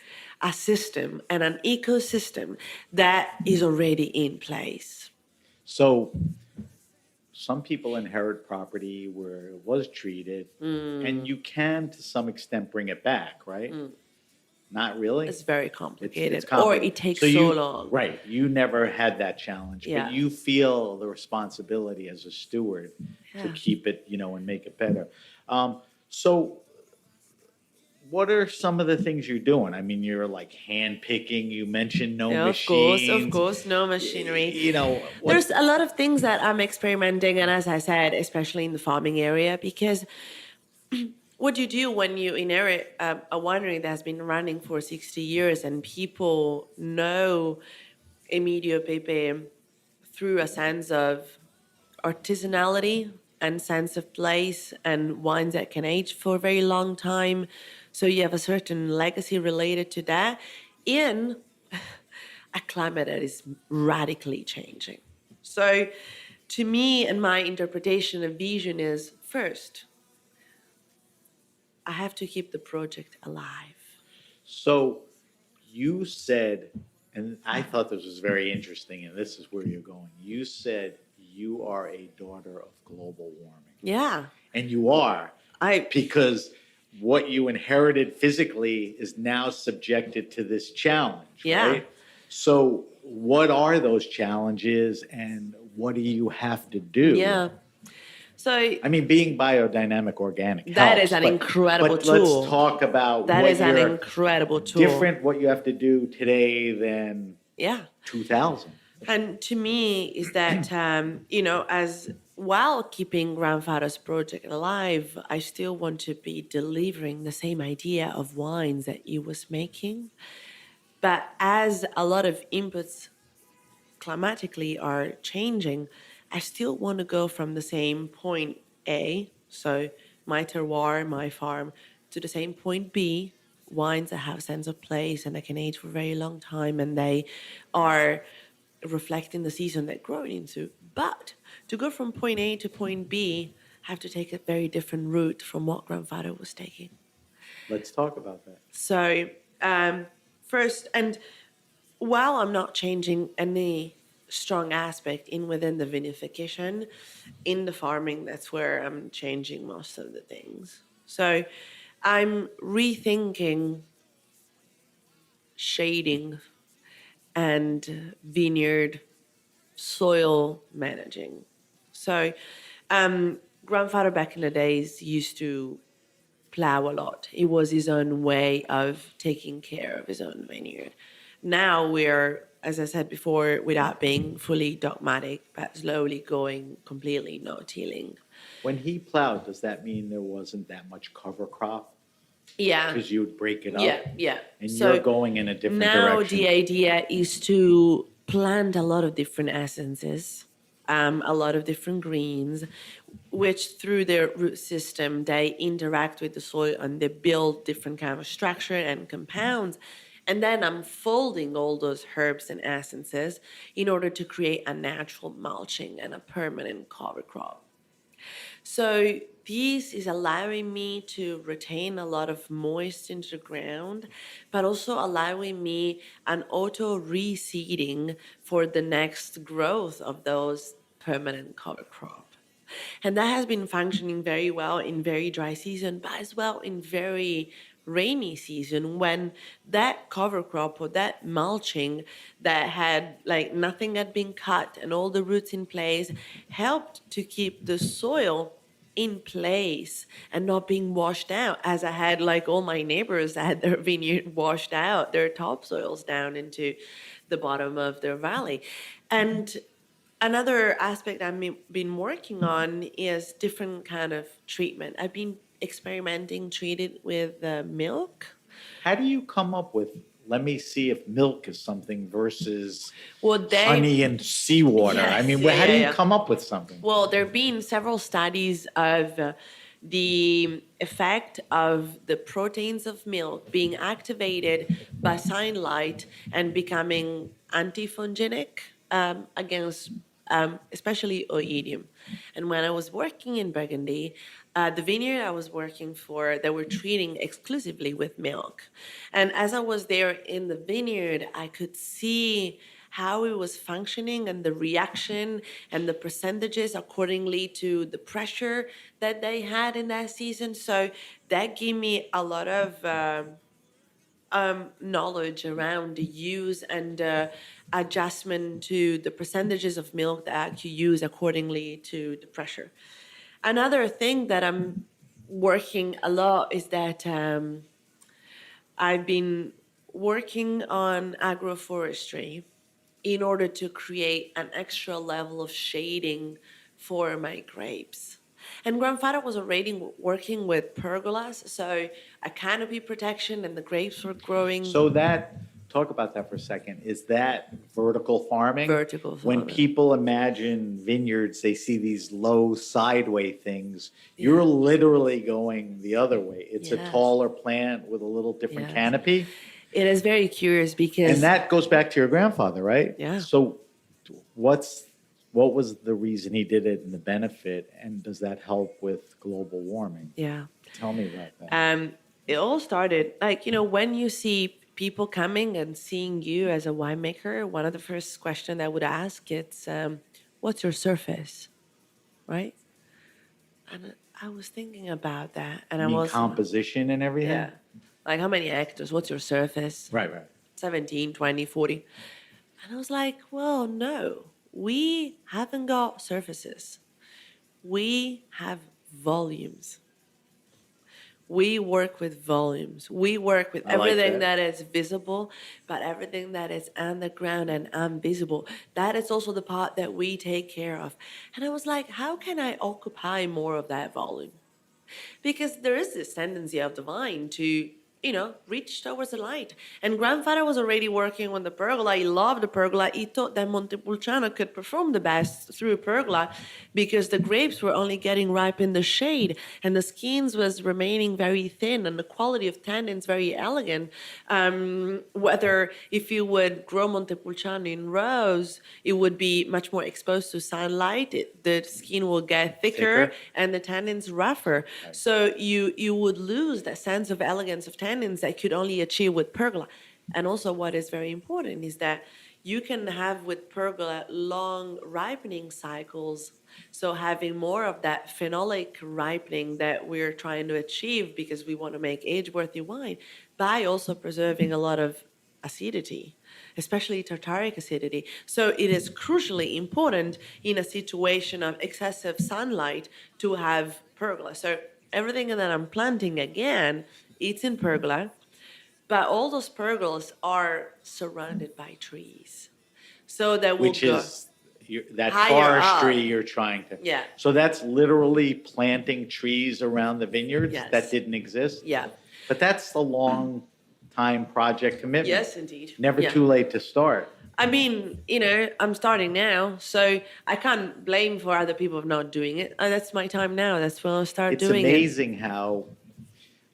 [SPEAKER 3] a system and an ecosystem that is already in place?
[SPEAKER 2] So some people inherit property where it was treated, and you can, to some extent, bring it back, right? Not really.
[SPEAKER 3] It's very complicated,
[SPEAKER 2] It's complicated.
[SPEAKER 3] or it takes
[SPEAKER 2] So
[SPEAKER 3] so
[SPEAKER 2] you,
[SPEAKER 3] long.
[SPEAKER 2] right? You never had that challenge,
[SPEAKER 3] Yeah.
[SPEAKER 2] but you feel the responsibility as a steward to
[SPEAKER 3] Yeah.
[SPEAKER 2] keep it, and make it better. So what are some of the things you're doing? I mean, you're like hand picking. You mentioned no
[SPEAKER 3] Yeah,
[SPEAKER 2] machines.
[SPEAKER 3] of course, no machinery.
[SPEAKER 2] What's,
[SPEAKER 3] There's a lot of things that I'm experimenting, and as I said, especially in the farming area, because what you do when you inherit a winery that has been running for 60 years and people know Emilio Pepe through a sense of artisanality and sense of place and wines that can age for a very long time. So you have a certain legacy related to that in a climate that is radically changing. So to me and my interpretation and vision is, first, I have to keep the project alive.
[SPEAKER 2] so you said, and I thought this was very interesting, and this is where you're going. You said you are a daughter of global warming.
[SPEAKER 3] Yeah.
[SPEAKER 2] And you are,
[SPEAKER 3] I
[SPEAKER 2] because what you inherited physically is now subjected to this challenge,
[SPEAKER 3] Yeah.
[SPEAKER 2] right? So what are those challenges, and what do you have to do?
[SPEAKER 3] Yeah. So
[SPEAKER 2] I mean, being biodynamic organic
[SPEAKER 3] that
[SPEAKER 2] helps,
[SPEAKER 3] is an
[SPEAKER 2] but-
[SPEAKER 3] incredible
[SPEAKER 2] but
[SPEAKER 3] tool.
[SPEAKER 2] let's talk about
[SPEAKER 3] That
[SPEAKER 2] what
[SPEAKER 3] is an
[SPEAKER 2] you're
[SPEAKER 3] incredible tool.
[SPEAKER 2] different, what you have to do today than
[SPEAKER 3] Yeah.
[SPEAKER 2] 2000.
[SPEAKER 3] And to me, is that, as while keeping grandfather's project alive, I still want to be delivering the same idea of wines that he was making. But as a lot of inputs climatically are changing, I still want to go from the same point A, so my terroir, my farm, to the same point B, wines that have a sense of place and that can age for a very long time and they are reflecting the season they're growing into. But to go from point A to point B, I have to take a very different route from what grandfather was taking.
[SPEAKER 2] Let's talk about that.
[SPEAKER 3] So, first, and while I'm not changing any strong aspect in within the vinification, in the farming, that's where I'm changing most of the things. So, I'm rethinking shading and vineyard soil managing. So, grandfather back in the days used to plow a lot. It was his own way of taking care of his own vineyard. Now we're, as I said before, without being fully dogmatic, but slowly going completely no-tilling.
[SPEAKER 2] When he plowed, does that mean there wasn't that much cover crop?
[SPEAKER 3] Yeah.
[SPEAKER 2] Because you would break it up?
[SPEAKER 3] Yeah.
[SPEAKER 2] And
[SPEAKER 3] So
[SPEAKER 2] you're going in a different
[SPEAKER 3] now
[SPEAKER 2] direction.
[SPEAKER 3] the idea is to plant a lot of different essences, a lot of different greens, which through their root system, they interact with the soil and they build different kind of structure and compounds. And then I'm folding all those herbs and essences in order to create a natural mulching and a permanent cover crop. So this is allowing me to retain a lot of moist into the ground, but also allowing me an auto reseeding for the next growth of those permanent cover crop. And that has been functioning very well in very dry season, but as well in very rainy season when that cover crop or that mulching that had like nothing had been cut and all the roots in place helped to keep the soil in place and not being washed out, as I had like all my neighbors that had their vineyard washed out, their topsoils down into the bottom of their valley. And another aspect been working on is different kind of treatment. I've been experimenting treated with milk.
[SPEAKER 2] How do you come up with, let me see if milk is something versus
[SPEAKER 3] Well, they
[SPEAKER 2] honey and seawater?
[SPEAKER 3] Yes,
[SPEAKER 2] I mean,
[SPEAKER 3] yeah,
[SPEAKER 2] how do
[SPEAKER 3] yeah,
[SPEAKER 2] you
[SPEAKER 3] yeah.
[SPEAKER 2] come up with something?
[SPEAKER 3] Well, there have been several studies of the effect of the proteins of milk being activated by sunlight and becoming antifunginic against especially oidium. And when I was working in Burgundy, the vineyard I was working for, they were treating exclusively with milk. And as I was there in the vineyard, I could see how it was functioning and the reaction and the percentages accordingly to the pressure that they had in that season. So that gave me a lot of knowledge around the use and adjustment to the percentages of milk that you use accordingly to the pressure. Another thing that I'm working a lot is that I've been working on agroforestry in order to create an extra level of shading for my grapes. And grandfather was already working with pergolas, so a canopy protection, and the grapes were growing
[SPEAKER 2] So that, talk about that for a second. Is that vertical farming?
[SPEAKER 3] vertical.
[SPEAKER 2] When
[SPEAKER 3] farming.
[SPEAKER 2] people imagine vineyards, they see these low sideway things. You're literally going the other way. It's a
[SPEAKER 3] Yes.
[SPEAKER 2] taller plant with a little different
[SPEAKER 3] Yes.
[SPEAKER 2] canopy.
[SPEAKER 3] It is very curious because
[SPEAKER 2] And that goes back to your grandfather, right?
[SPEAKER 3] Yeah.
[SPEAKER 2] So what was the reason he did it and the benefit? And does that help with global warming?
[SPEAKER 3] yeah.
[SPEAKER 2] Tell me about that.
[SPEAKER 3] It all started like, when you see people coming and seeing you as a winemaker, one of the first questions I would ask it's, what's your surface, right? And I was thinking about that, and
[SPEAKER 2] I
[SPEAKER 3] I
[SPEAKER 2] mean,
[SPEAKER 3] was
[SPEAKER 2] composition and everything?
[SPEAKER 3] yeah, like how many hectares? What's your surface?
[SPEAKER 2] Right, right.
[SPEAKER 3] 17, 20, 40. And I was like, well, no, we haven't got surfaces. We have volumes. We work with volumes. We work with
[SPEAKER 2] I like
[SPEAKER 3] everything
[SPEAKER 2] that.
[SPEAKER 3] that is visible, but everything that is underground and invisible. That is also the part that we take care of. And I was like, how can I occupy more of that volume? Because there is this tendency of the vine to, reach towards the light. And grandfather was already working on the pergola. He loved the pergola. He thought that Montepulciano could perform the best through a pergola because the grapes were only getting ripe in the shade and the skins was remaining very thin and the quality of tannins very elegant. Whether if you would grow Montepulciano in rows, it would be much more exposed to sunlight. The skin will get thicker and the tannins rougher. So you would lose that sense of elegance of tannins that you could only achieve with pergola. And also what is very important is that you can have with pergola long ripening cycles. So having more of that phenolic ripening that we're trying to achieve because we want to make age-worthy wine by also preserving a lot of acidity, especially tartaric acidity. So it is crucially important in a situation of excessive sunlight to have pergola. So everything that I'm planting again, it's in pergola, but all those pergolas are surrounded by trees. So that will
[SPEAKER 2] Which
[SPEAKER 3] go
[SPEAKER 2] is that
[SPEAKER 3] higher
[SPEAKER 2] forestry
[SPEAKER 3] up.
[SPEAKER 2] you're trying to.
[SPEAKER 3] Yeah.
[SPEAKER 2] So that's literally planting trees around the vineyards
[SPEAKER 3] Yes.
[SPEAKER 2] that didn't exist?
[SPEAKER 3] Yeah.
[SPEAKER 2] But that's a long time project commitment.
[SPEAKER 3] Yes, indeed.
[SPEAKER 2] Never
[SPEAKER 3] Yeah.
[SPEAKER 2] too late to start.
[SPEAKER 3] I mean, I'm starting now, so I can't blame for other people not doing it. That's my time now. That's when I'll start
[SPEAKER 2] It's
[SPEAKER 3] doing it.
[SPEAKER 2] amazing how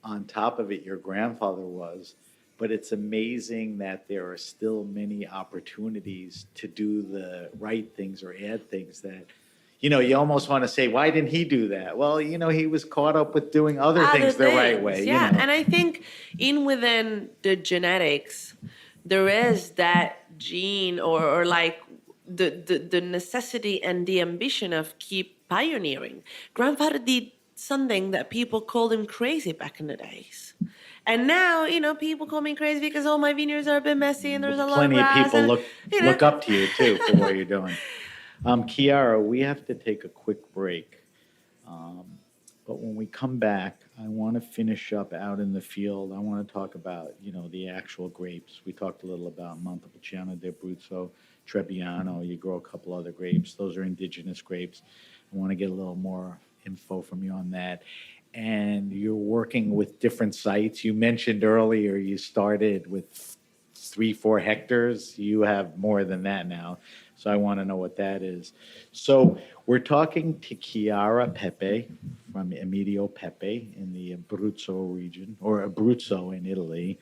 [SPEAKER 2] on top of it your grandfather was, but it's amazing that there are still many opportunities to do the right things or add things that, you almost want to say, why didn't he do that? Well, he was caught up with doing other things the right way.
[SPEAKER 3] Yeah, and I think within the genetics, there is that gene or like the necessity and the ambition of keep pioneering. Grandfather did something that people called him crazy back in the days. And now, people call me crazy because all my vineyards are a bit messy and there's a lot of
[SPEAKER 2] Plenty of
[SPEAKER 3] grass.
[SPEAKER 2] people
[SPEAKER 3] And,
[SPEAKER 2] look up to you too for what you're doing. Chiara, we have to take a quick break. But when we come back, I want to finish up out in the field. I want to talk about, the actual grapes. We talked a little about Montepulciano d'Abruzzo, Trebbiano. You grow a couple other grapes. Those are indigenous grapes. I want to get a little more info from you on that. And you're working with different sites. You mentioned earlier you started with 3-4 hectares. You have more than that now. So I want to know what that is. So we're talking to Chiara Pepe from Emidio Pepe in the Abruzzo region, or Abruzzo in Italy.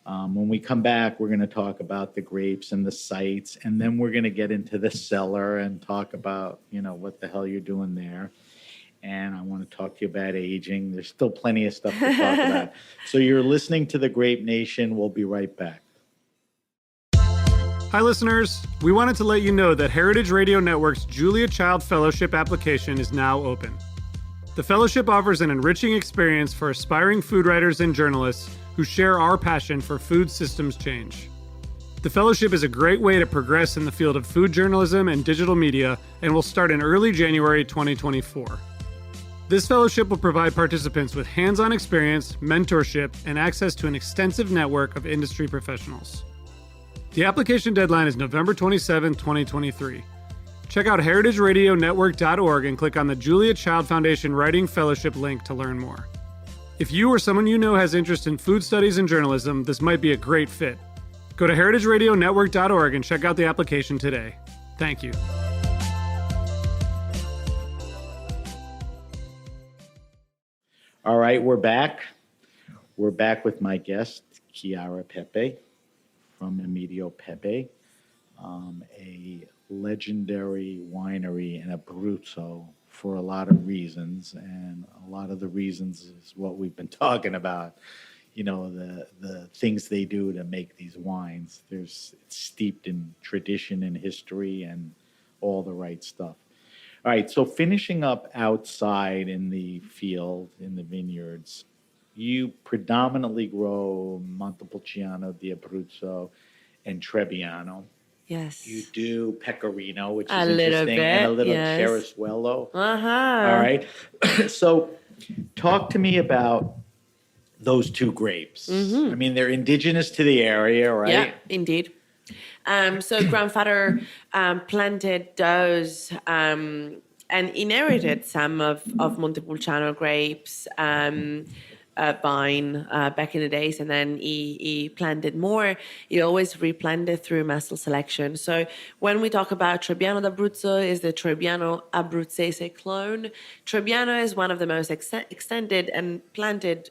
[SPEAKER 2] When we come back, we're going to talk about the grapes and the sites, and then we're going to get into the cellar and talk about, what the hell you're doing there. And I want to talk to you about aging. There's still plenty of stuff to talk about. So you're listening to The Grape Nation. We'll be right back.
[SPEAKER 1] Hi, listeners. We wanted to let you know that Heritage Radio Network's Julia Child Fellowship application is now open. The fellowship offers an enriching experience for aspiring food writers and journalists who share our passion for food systems change. The fellowship is a great way to progress in the field of food journalism and digital media and will start in early January 2024. This fellowship will provide participants with hands-on experience, mentorship, and access to an extensive network of industry professionals. The application deadline is November 27, 2023. Check out heritageradionetwork.org and click on the Julia Child Foundation Writing Fellowship link to learn more. If you or someone you know has interest in food studies and journalism, this might be a great fit. Go to heritageradionetwork.org and check out the application today. Thank you.
[SPEAKER 2] All right, we're back. We're back with my guest, Chiara Pepe from Emidio Pepe, a legendary winery in Abruzzo for a lot of reasons. And a lot of the reasons is what we've been talking about, the things they do to make these wines. It's steeped in tradition and history and all the right stuff. All right, so finishing up outside in the field, in the vineyards, you predominantly grow Montepulciano d'Abruzzo and Trebbiano.
[SPEAKER 3] Yes.
[SPEAKER 2] You do Pecorino, which is
[SPEAKER 3] A little
[SPEAKER 2] interesting,
[SPEAKER 3] bit,
[SPEAKER 2] and a little
[SPEAKER 3] yes.
[SPEAKER 2] Chiarisuolo.
[SPEAKER 3] Uh-huh.
[SPEAKER 2] All right. So talk to me about those two grapes. I mean, they're indigenous to the area, right?
[SPEAKER 3] Yeah, indeed. So grandfather planted those and inherited some of Montepulciano grapes vine back in the days, and then he planted more. He always replanted through muscle selection. So when we talk about Trebbiano d'Abruzzo, is the Trebbiano Abruzzese clone. Trebbiano is one of the most extended and planted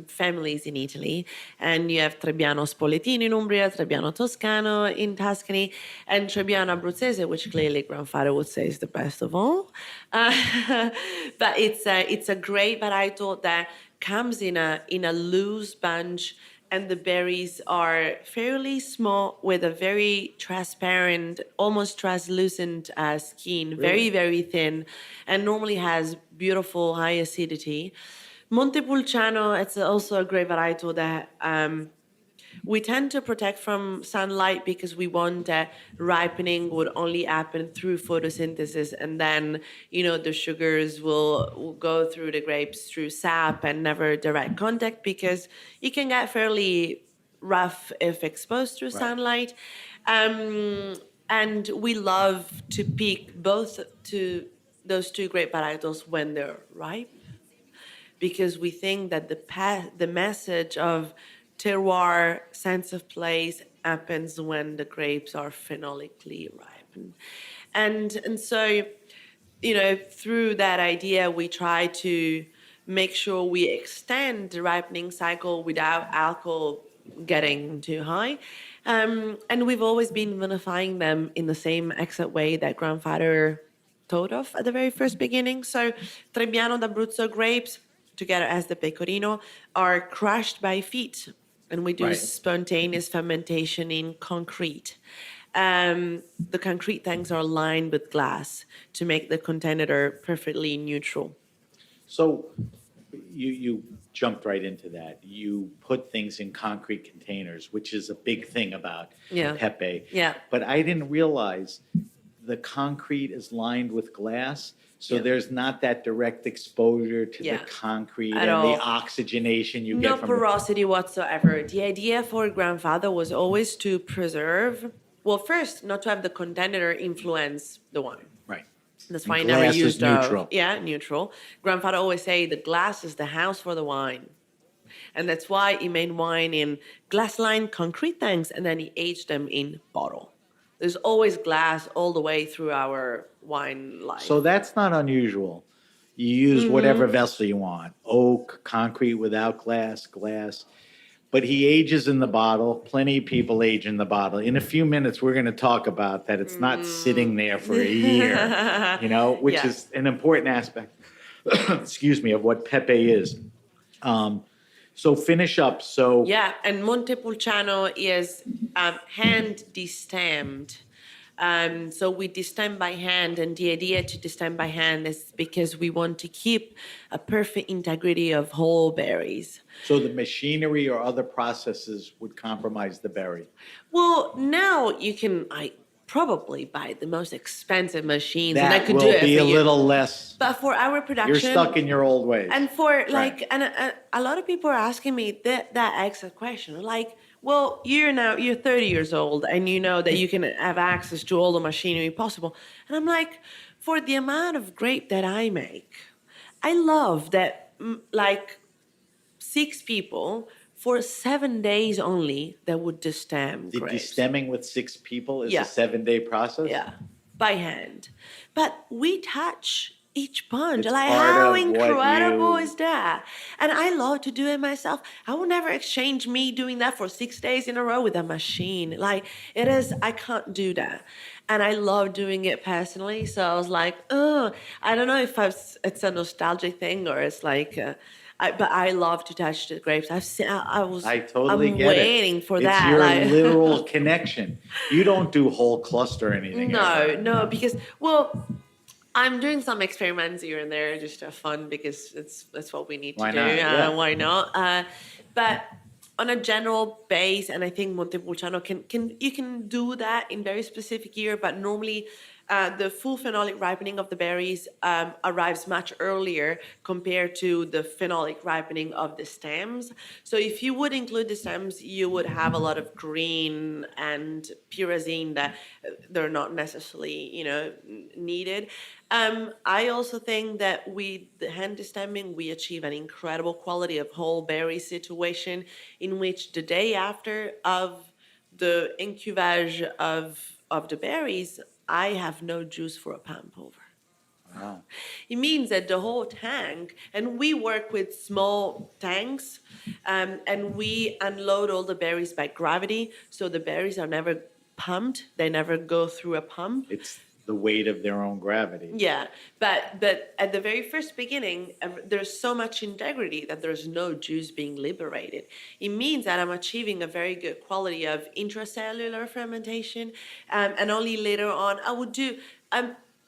[SPEAKER 3] families in Italy, and you have Trebbiano Spoletino in Umbria, Trebbiano Toscano in Tuscany, and Trebbiano Abruzzese, which clearly grandfather would say is the best of all. But it's a great varietal that comes in a loose bunch, and the berries are fairly small with a very transparent, almost translucent skin, very, very thin, and normally has beautiful high acidity. Montepulciano, it's also a great varietal that we tend to protect from sunlight because we want that ripening would only happen through photosynthesis, and then the sugars will go through the grapes through sap and never direct contact, because it can get fairly rough if exposed through sunlight. And we love to pick those two grape varietals when they're ripe, because we think that the message of terroir, sense of place, happens when the grapes are phenolically ripened. And so, through that idea, we try to make sure we extend the ripening cycle without alcohol getting too high. And we've always been vinifying them in the same exact way that grandfather thought of at the very first beginning. So Trebbiano d'Abruzzo grapes, together as the Pecorino, are crushed by feet, and we do spontaneous fermentation in concrete. The concrete tanks are lined with glass to make the container perfectly neutral.
[SPEAKER 2] So you jumped right into that. You put things in concrete containers, which is a big thing about
[SPEAKER 3] Yeah.
[SPEAKER 2] Pepe.
[SPEAKER 3] Yeah.
[SPEAKER 2] But I didn't realize the concrete is lined with glass, so
[SPEAKER 3] Yeah.
[SPEAKER 2] there's not that direct exposure to the
[SPEAKER 3] Yeah.
[SPEAKER 2] concrete
[SPEAKER 3] At
[SPEAKER 2] and the
[SPEAKER 3] all.
[SPEAKER 2] oxygenation you
[SPEAKER 3] No
[SPEAKER 2] get from the.
[SPEAKER 3] porosity whatsoever. The idea for grandfather was always to preserve, well, first, not to have the container influence the wine.
[SPEAKER 2] Right.
[SPEAKER 3] That's
[SPEAKER 2] And
[SPEAKER 3] why I never
[SPEAKER 2] glass is
[SPEAKER 3] used
[SPEAKER 2] neutral.
[SPEAKER 3] neutral. Grandfather always say the glass is the house for the wine. And that's why he made wine in glass lined concrete tanks and then he aged them in bottle. There's always glass all the way through our wine life.
[SPEAKER 2] So that's not unusual. You use whatever vessel you want, oak, concrete without glass, glass. But he ages in the bottle. Plenty of people age in the bottle. In a few minutes, we're going to talk about that. It's not sitting there for a year, which
[SPEAKER 3] Yeah.
[SPEAKER 2] is an important aspect, excuse me, of what Pepe is. So finish up. So
[SPEAKER 3] Yeah, and Montepulciano is hand destamped. So we destamp by hand, and the idea to destamp by hand is because we want to keep a perfect integrity of whole berries.
[SPEAKER 2] so the machinery or other processes would compromise the berry.
[SPEAKER 3] Well, now you can probably buy the most expensive machines, and I
[SPEAKER 2] That
[SPEAKER 3] could do
[SPEAKER 2] will
[SPEAKER 3] it
[SPEAKER 2] be
[SPEAKER 3] for
[SPEAKER 2] a
[SPEAKER 3] you.
[SPEAKER 2] little less.
[SPEAKER 3] But for our production,
[SPEAKER 2] You're stuck in your old ways.
[SPEAKER 3] and for like,
[SPEAKER 2] Right.
[SPEAKER 3] and a lot of people are asking me that exact question. Like, well, you're 30 years old, and you know that you can have access to all the machinery possible. And I'm like, for the amount of grape that I make, I love that like 6 people for 7 days only that would destam
[SPEAKER 2] The
[SPEAKER 3] grapes.
[SPEAKER 2] destemming with 6 people is
[SPEAKER 3] Yeah.
[SPEAKER 2] a 7-day process?
[SPEAKER 3] Yeah, by hand. But we touch each punch.
[SPEAKER 2] It's
[SPEAKER 3] Like,
[SPEAKER 2] part
[SPEAKER 3] how
[SPEAKER 2] of what
[SPEAKER 3] incredible
[SPEAKER 2] you-
[SPEAKER 3] is that? And I love to do it myself. I will never exchange me doing that for 6 days in a row with a machine. Like, it is, I can't do that. And I love doing it personally. So I was like, oh, I don't know if it's a nostalgic thing or it's like, but I love to touch the grapes.
[SPEAKER 2] I totally
[SPEAKER 3] I'm
[SPEAKER 2] get it.
[SPEAKER 3] waiting for
[SPEAKER 2] it's
[SPEAKER 3] that.
[SPEAKER 2] your
[SPEAKER 3] like-
[SPEAKER 2] literal connection. You don't do whole cluster or anything. ever.
[SPEAKER 3] No, because I'm doing some experiments here and there just to have fun because that's what we need to
[SPEAKER 2] Why
[SPEAKER 3] do.
[SPEAKER 2] not? Yeah.
[SPEAKER 3] Why not? But on a general base, and I think Montepulciano can do that in very specific year, but normally the full phenolic ripening of the berries arrives much earlier compared to the phenolic ripening of the stems. So if you would include the stems, you would have a lot of green and pyrazine that they're not necessarily, needed. I also think that with the hand destemming, we achieve an incredible quality of whole berry situation in which the day after of the incubage of the berries, I have no juice for a pump over.
[SPEAKER 2] Wow.
[SPEAKER 3] It means that the whole tank, and we work with small tanks, and we unload all the berries by gravity, so the berries are never pumped. They never go through a pump.
[SPEAKER 2] It's the weight of their own gravity.
[SPEAKER 3] Yeah, but at the very first beginning, there's so much integrity that there's no juice being liberated. It means that I'm achieving a very good quality of intracellular fermentation, and only later on I would do.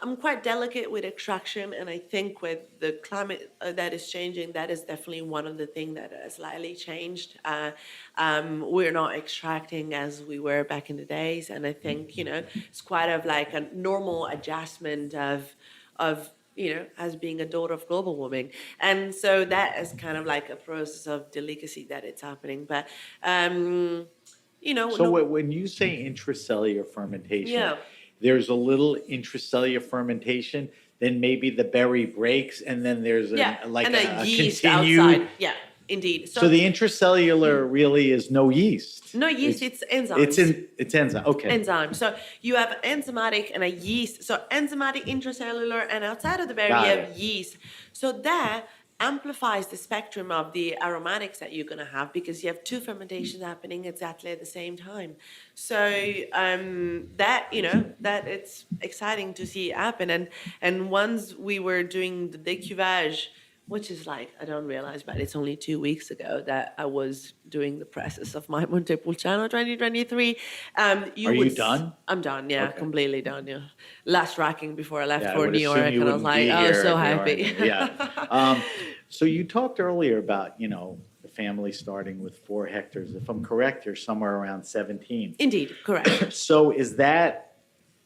[SPEAKER 3] I'm quite delicate with extraction, and I think with the climate that is changing, that is definitely one of the things that has slightly changed. We're not extracting as we were back in the days, and I think it's quite of like a normal adjustment of as being a daughter of global warming, and so that is kind of like a process of delicacy that it's happening. But
[SPEAKER 2] So when you say intracellular fermentation,
[SPEAKER 3] Yeah.
[SPEAKER 2] there's a little intracellular fermentation, then maybe the berry breaks, and then there's a
[SPEAKER 3] yeast
[SPEAKER 2] continued.
[SPEAKER 3] outside. Yeah, indeed.
[SPEAKER 2] So the intracellular really is no yeast.
[SPEAKER 3] No yeast, it's enzymes.
[SPEAKER 2] It's enzyme. Okay.
[SPEAKER 3] Enzyme. So you have enzymatic and a yeast. So enzymatic, intracellular, and outside of the berry
[SPEAKER 2] Got
[SPEAKER 3] you have
[SPEAKER 2] it.
[SPEAKER 3] yeast. So that amplifies the spectrum of the aromatics that you're going to have because you have two fermentations happening exactly at the same time. So that it's exciting to see it happen. And once we were doing the décuvage, which is like, I don't realize, but it's only 2 weeks ago that I was doing the process of my Montepulciano 2023.
[SPEAKER 2] Are you done?
[SPEAKER 3] I'm done, yeah,
[SPEAKER 2] Okay.
[SPEAKER 3] completely done, yeah. Last racking before I left
[SPEAKER 2] Yeah, I
[SPEAKER 3] for
[SPEAKER 2] would
[SPEAKER 3] New
[SPEAKER 2] assume
[SPEAKER 3] York,
[SPEAKER 2] you
[SPEAKER 3] and I was
[SPEAKER 2] wouldn't
[SPEAKER 3] like,
[SPEAKER 2] be
[SPEAKER 3] oh,
[SPEAKER 2] here
[SPEAKER 3] so
[SPEAKER 2] if you
[SPEAKER 3] happy.
[SPEAKER 2] aren't. Yeah. So you talked earlier about, the family starting with 4 hectares. If I'm correct, you're somewhere around 17.
[SPEAKER 3] Indeed, correct.
[SPEAKER 2] So is that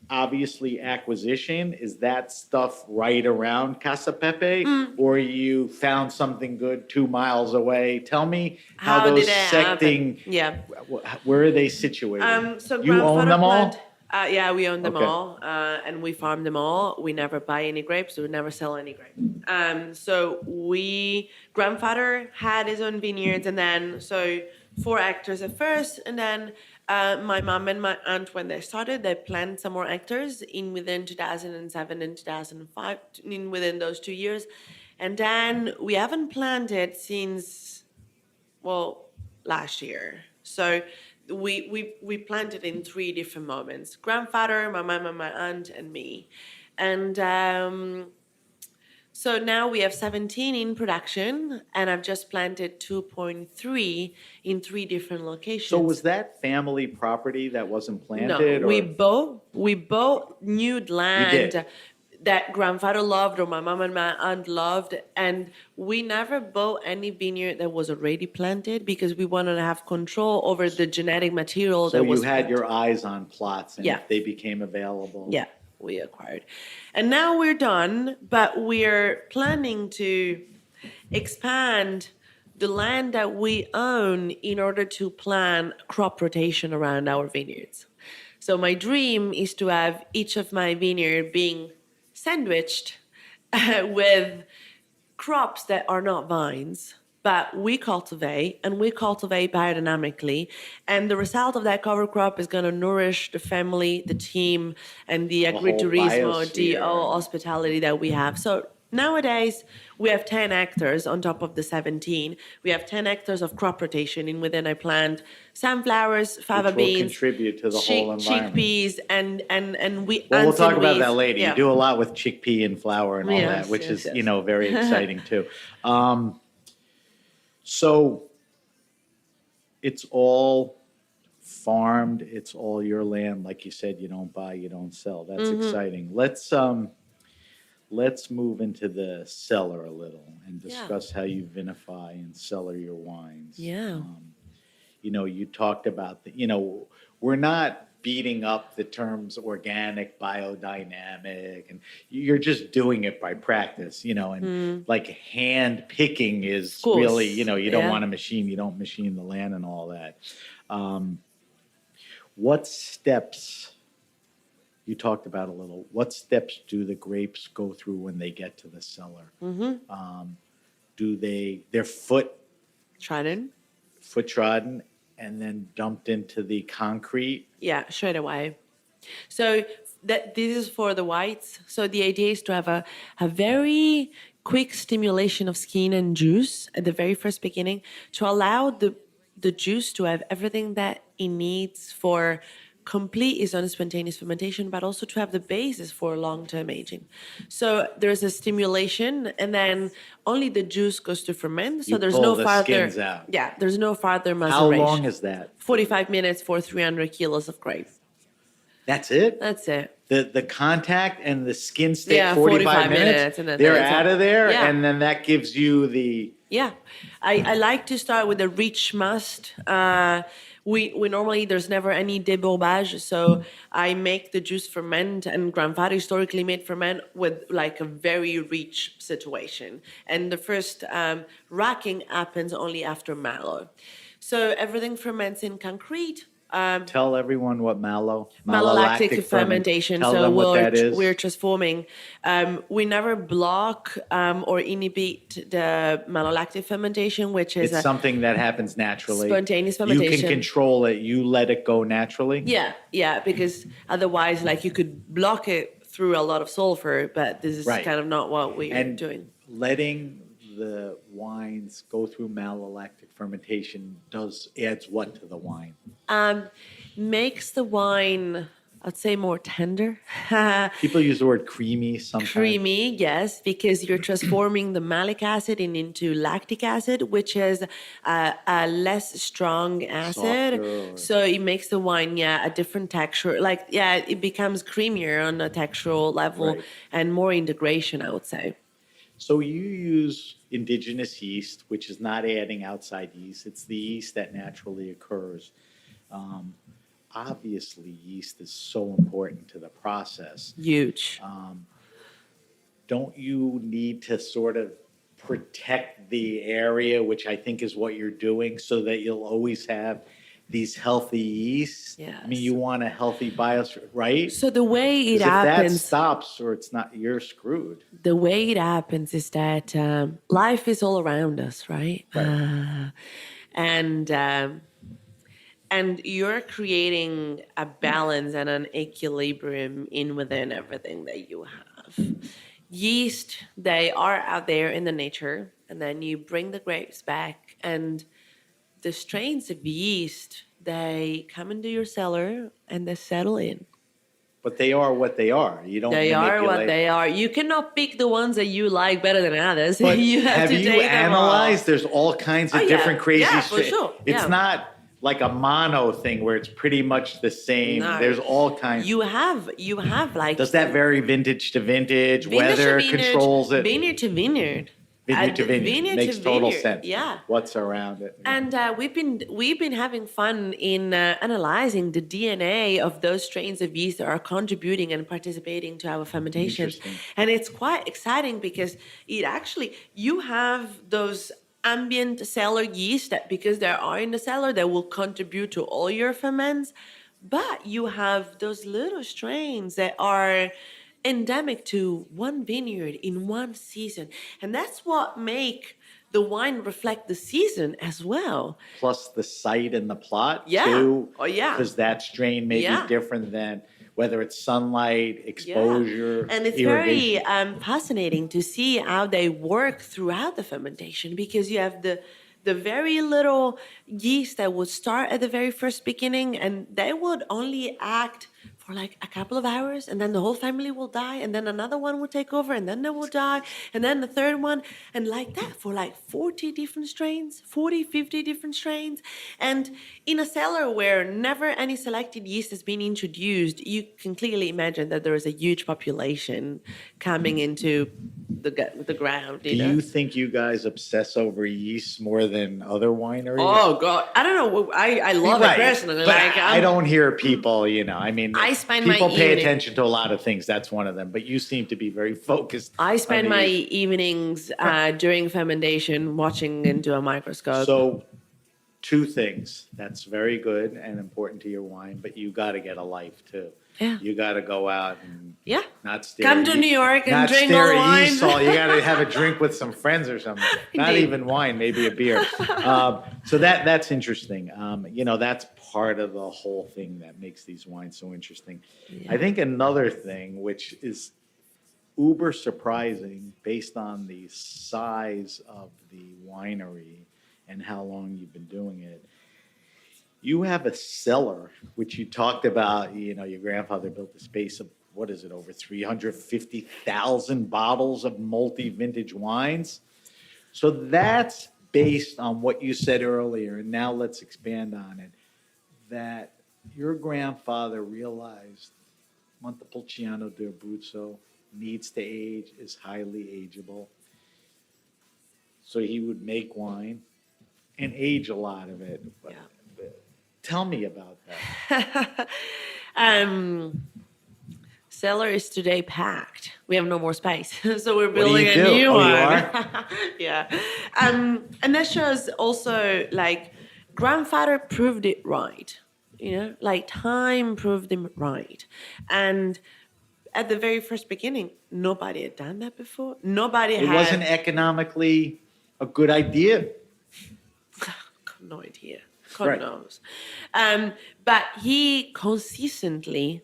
[SPEAKER 2] obviously acquisition? Is that stuff right around Casa Pepe? Or you found something good 2 miles away? Tell me how
[SPEAKER 3] How
[SPEAKER 2] those
[SPEAKER 3] did it happen?
[SPEAKER 2] secting,
[SPEAKER 3] Yeah.
[SPEAKER 2] where are they situated?
[SPEAKER 3] So
[SPEAKER 2] You own
[SPEAKER 3] grandfather
[SPEAKER 2] them
[SPEAKER 3] plant.
[SPEAKER 2] all?
[SPEAKER 3] Yeah, we own them
[SPEAKER 2] Okay.
[SPEAKER 3] all, and we farm them all. We never buy any grapes. We never sell any grapes. So grandfather had his own vineyards, and then 4 hectares at first, and then my mom and my aunt, when they started, they planted some more hectares in within 2007 and 2005, in within those 2 years, and then we haven't planted since, well, last year. So we planted in 3 different moments: grandfather, my mom, and my aunt, and me. And so now we have 17 in production, and I've just planted 2.3 in 3 different locations.
[SPEAKER 2] So was that family property that wasn't
[SPEAKER 3] No,
[SPEAKER 2] planted, or?
[SPEAKER 3] we bought new land
[SPEAKER 2] did?
[SPEAKER 3] that grandfather loved, or my mom and my aunt loved, and we never bought any vineyard that was already planted because we wanted to have control over the genetic material
[SPEAKER 2] So
[SPEAKER 3] that
[SPEAKER 2] you
[SPEAKER 3] was
[SPEAKER 2] had
[SPEAKER 3] planted.
[SPEAKER 2] your eyes on plots, and
[SPEAKER 3] Yeah.
[SPEAKER 2] if they became available?
[SPEAKER 3] Yeah, we acquired. And now we're done, but we're planning to expand the land that we own in order to plan crop rotation around our vineyards. So my dream is to have each of my vineyard being sandwiched with crops that are not vines, but we cultivate, and we cultivate biodynamically. And the result of that cover crop is going to nourish the family, the team, and the
[SPEAKER 2] whole
[SPEAKER 3] agriturismo, the
[SPEAKER 2] biosphere.
[SPEAKER 3] hospitality that we have. So nowadays, we have 10 hectares on top of the 17. We have 10 hectares of crop rotation, and within I plant sunflowers, fava
[SPEAKER 2] Which will
[SPEAKER 3] beans,
[SPEAKER 2] contribute to the whole environment.
[SPEAKER 3] chickpeas, and we.
[SPEAKER 2] Well, we'll talk about
[SPEAKER 3] weeds.
[SPEAKER 2] that later.
[SPEAKER 3] Yeah.
[SPEAKER 2] You do a lot with chickpea and flour and all
[SPEAKER 3] Yes,
[SPEAKER 2] that, which
[SPEAKER 3] yes,
[SPEAKER 2] is,
[SPEAKER 3] yes.
[SPEAKER 2] very exciting too. So it's all farmed. It's all your land. Like you said, you don't buy, you don't sell. That's exciting. Let's move into the cellar a little and discuss how you vinify and cellar your wines.
[SPEAKER 3] Yeah.
[SPEAKER 2] You talked about we're not beating up the terms organic, biodynamic, and you're just doing it by practice, and like hand picking is
[SPEAKER 3] course.
[SPEAKER 2] really, you don't
[SPEAKER 3] Yeah.
[SPEAKER 2] want you don't machine the land and all that. What steps, you talked about a little, what steps do the grapes go through when they get to the cellar? They're foot trodden and then dumped into the concrete?
[SPEAKER 3] Yeah, straight away. So this is for the whites. So the idea is to have a very quick stimulation of skin and juice at the very first beginning to allow the juice to have everything that it needs for complete its own spontaneous fermentation, but also to have the basis for long-term aging. So there's a stimulation, and then only the juice goes to ferment. So
[SPEAKER 2] You
[SPEAKER 3] there's
[SPEAKER 2] pull
[SPEAKER 3] no
[SPEAKER 2] the
[SPEAKER 3] farther.
[SPEAKER 2] skins out.
[SPEAKER 3] Yeah, there's no farther
[SPEAKER 2] How
[SPEAKER 3] maceration.
[SPEAKER 2] long is that?
[SPEAKER 3] 45 minutes for 300 kilos of grape.
[SPEAKER 2] That's it?
[SPEAKER 3] That's it.
[SPEAKER 2] The contact and the skin stay
[SPEAKER 3] Yeah,
[SPEAKER 2] 45
[SPEAKER 3] minutes, and then
[SPEAKER 2] they're
[SPEAKER 3] it's
[SPEAKER 2] out of there,
[SPEAKER 3] Yeah.
[SPEAKER 2] and then that gives you the.
[SPEAKER 3] Yeah, I like to start with a rich must. We normally, there's never any débourbage, so I make the juice ferment, and grandfather historically made ferment with like a very rich situation. And the first racking happens only after mallow. So everything ferments in concrete.
[SPEAKER 2] Tell everyone what
[SPEAKER 3] Malolactic fermentation.
[SPEAKER 2] Tell
[SPEAKER 3] So
[SPEAKER 2] them what that is.
[SPEAKER 3] we're transforming. We never block or inhibit the malolactic fermentation, which is
[SPEAKER 2] It's something that happens naturally.
[SPEAKER 3] Spontaneous
[SPEAKER 2] You
[SPEAKER 3] fermentation.
[SPEAKER 2] can control it. You let it go naturally.
[SPEAKER 3] yeah, because otherwise, like, you could block it through a lot of sulfur, but this is
[SPEAKER 2] Right.
[SPEAKER 3] kind of not what we're
[SPEAKER 2] And
[SPEAKER 3] doing.
[SPEAKER 2] letting the wines go through malolactic fermentation adds what to the wine?
[SPEAKER 3] Makes the wine I'd say more tender.
[SPEAKER 2] People use the word creamy sometimes.
[SPEAKER 3] Creamy, yes, because you're transforming the malic acid into lactic acid, which is a less strong acid.
[SPEAKER 2] Softer.
[SPEAKER 3] So it makes the wine, yeah, a different texture. Like, yeah, it becomes creamier on a textural level
[SPEAKER 2] Right.
[SPEAKER 3] and more integration, I would say.
[SPEAKER 2] So you use indigenous yeast, which is not adding outside yeast. It's the yeast that naturally occurs. Um, Obviously, yeast is so important to the process.
[SPEAKER 3] Huge.
[SPEAKER 2] Don't you need to sort of protect the area, which I think is what you're doing, so that you'll always have these healthy yeasts? I mean,
[SPEAKER 3] Yes.
[SPEAKER 2] you want a healthy biosphere, right?
[SPEAKER 3] So the way it
[SPEAKER 2] Because if that
[SPEAKER 3] happens,
[SPEAKER 2] stops or it's not, you're screwed.
[SPEAKER 3] the way it happens is that life is all around us, right?
[SPEAKER 2] Right.
[SPEAKER 3] And and you're creating a balance and an equilibrium in within everything that you have. Yeast, they are out there in the nature, and then you bring the grapes back, and the strains of yeast, they come into your cellar and they settle in.
[SPEAKER 2] But they are what they are. You don't
[SPEAKER 3] They are what
[SPEAKER 2] manipulate.
[SPEAKER 3] they are. You cannot pick the ones that you like better than others.
[SPEAKER 2] But
[SPEAKER 3] you have to
[SPEAKER 2] you
[SPEAKER 3] take them all.
[SPEAKER 2] analyzed? There's all kinds of
[SPEAKER 3] Oh, yeah.
[SPEAKER 2] different crazy
[SPEAKER 3] Yeah, for
[SPEAKER 2] shit.
[SPEAKER 3] sure.
[SPEAKER 2] It's
[SPEAKER 3] Yeah.
[SPEAKER 2] not like a mono thing where it's pretty much the same.
[SPEAKER 3] No.
[SPEAKER 2] There's all kinds.
[SPEAKER 3] You have like
[SPEAKER 2] Does that vary vintage to vintage?
[SPEAKER 3] vintage
[SPEAKER 2] Weather
[SPEAKER 3] to vineyard,
[SPEAKER 2] controls it.
[SPEAKER 3] vineyard to vineyard.
[SPEAKER 2] Vineyard to vineyard.
[SPEAKER 3] Vineyard
[SPEAKER 2] Makes
[SPEAKER 3] to
[SPEAKER 2] total
[SPEAKER 3] vineyard,
[SPEAKER 2] sense.
[SPEAKER 3] yeah.
[SPEAKER 2] What's around it.
[SPEAKER 3] And we've been having fun in analyzing the DNA of those strains of yeast that are contributing and participating to our fermentation.
[SPEAKER 2] Interesting.
[SPEAKER 3] And it's quite exciting because it actually you have those ambient cellar yeast that because they are in the cellar they will contribute to all your ferments, but you have those little strains that are endemic to one vineyard in one season, and that's what make the wine reflect the season as well.
[SPEAKER 2] Plus the site and the plot
[SPEAKER 3] Yeah.
[SPEAKER 2] too.
[SPEAKER 3] Oh, yeah.
[SPEAKER 2] Because that strain may
[SPEAKER 3] Yeah.
[SPEAKER 2] be different than whether it's sunlight, exposure,
[SPEAKER 3] And it's
[SPEAKER 2] irrigation.
[SPEAKER 3] very fascinating to see how they work throughout the fermentation because you have the very little yeast that would start at the very first beginning and they would only act for like a couple of hours and then the whole family will die and then another one will take over and then they will die and then the third one and like that for like 40 different strains, 40, 50 different strains. And in a cellar where never any selected yeast has been introduced, you can clearly imagine that there is a huge population coming into the ground.
[SPEAKER 2] Do you think you guys obsess over yeast more than other wineries?
[SPEAKER 3] Oh God, I don't know. I love it personally.
[SPEAKER 2] But
[SPEAKER 3] Like
[SPEAKER 2] I don't hear people, I mean,
[SPEAKER 3] I spend my
[SPEAKER 2] people pay
[SPEAKER 3] evening-
[SPEAKER 2] attention to a lot of things. That's one of them. But you seem to be very focused.
[SPEAKER 3] I spend
[SPEAKER 2] on the
[SPEAKER 3] my
[SPEAKER 2] yeast.
[SPEAKER 3] evenings during fermentation watching into a microscope.
[SPEAKER 2] So, two things. That's very good and important to your wine, but you got to get a life too.
[SPEAKER 3] Yeah.
[SPEAKER 2] You got to go out and
[SPEAKER 3] Yeah.
[SPEAKER 2] not stare.
[SPEAKER 3] Come
[SPEAKER 2] at
[SPEAKER 3] to
[SPEAKER 2] ye-
[SPEAKER 3] New York and
[SPEAKER 2] not
[SPEAKER 3] drink
[SPEAKER 2] stare
[SPEAKER 3] all the
[SPEAKER 2] at
[SPEAKER 3] wine.
[SPEAKER 2] yeast all. You got to have a drink with some friends or something. Not
[SPEAKER 3] Indeed.
[SPEAKER 2] even wine, maybe a beer. So that's interesting. That's part of the whole thing that makes these wines so interesting. I think another thing, which is uber surprising based on the size of the winery and how long you've been doing it. You have a cellar, which you talked about, your grandfather built a space of, what is it, over 350,000 bottles of multi-vintage wines. So that's based on what you said earlier, and now let's expand on it, that your grandfather realized Montepulciano d'Abruzzo needs to age, is highly ageable. So he would make wine and age a lot of it.
[SPEAKER 3] Yeah.
[SPEAKER 2] Tell me about that.
[SPEAKER 3] Cellar is today packed. We have no more space, so we're
[SPEAKER 2] do you
[SPEAKER 3] building a
[SPEAKER 2] do?
[SPEAKER 3] new
[SPEAKER 2] Oh,
[SPEAKER 3] one.
[SPEAKER 2] you are?
[SPEAKER 3] Yeah, and that shows also like grandfather proved it right. Like time proved him right, and at the very first beginning, nobody had done that before. Nobody
[SPEAKER 2] It
[SPEAKER 3] had.
[SPEAKER 2] wasn't economically a good idea.
[SPEAKER 3] No idea. God
[SPEAKER 2] Right.
[SPEAKER 3] knows. But he consistently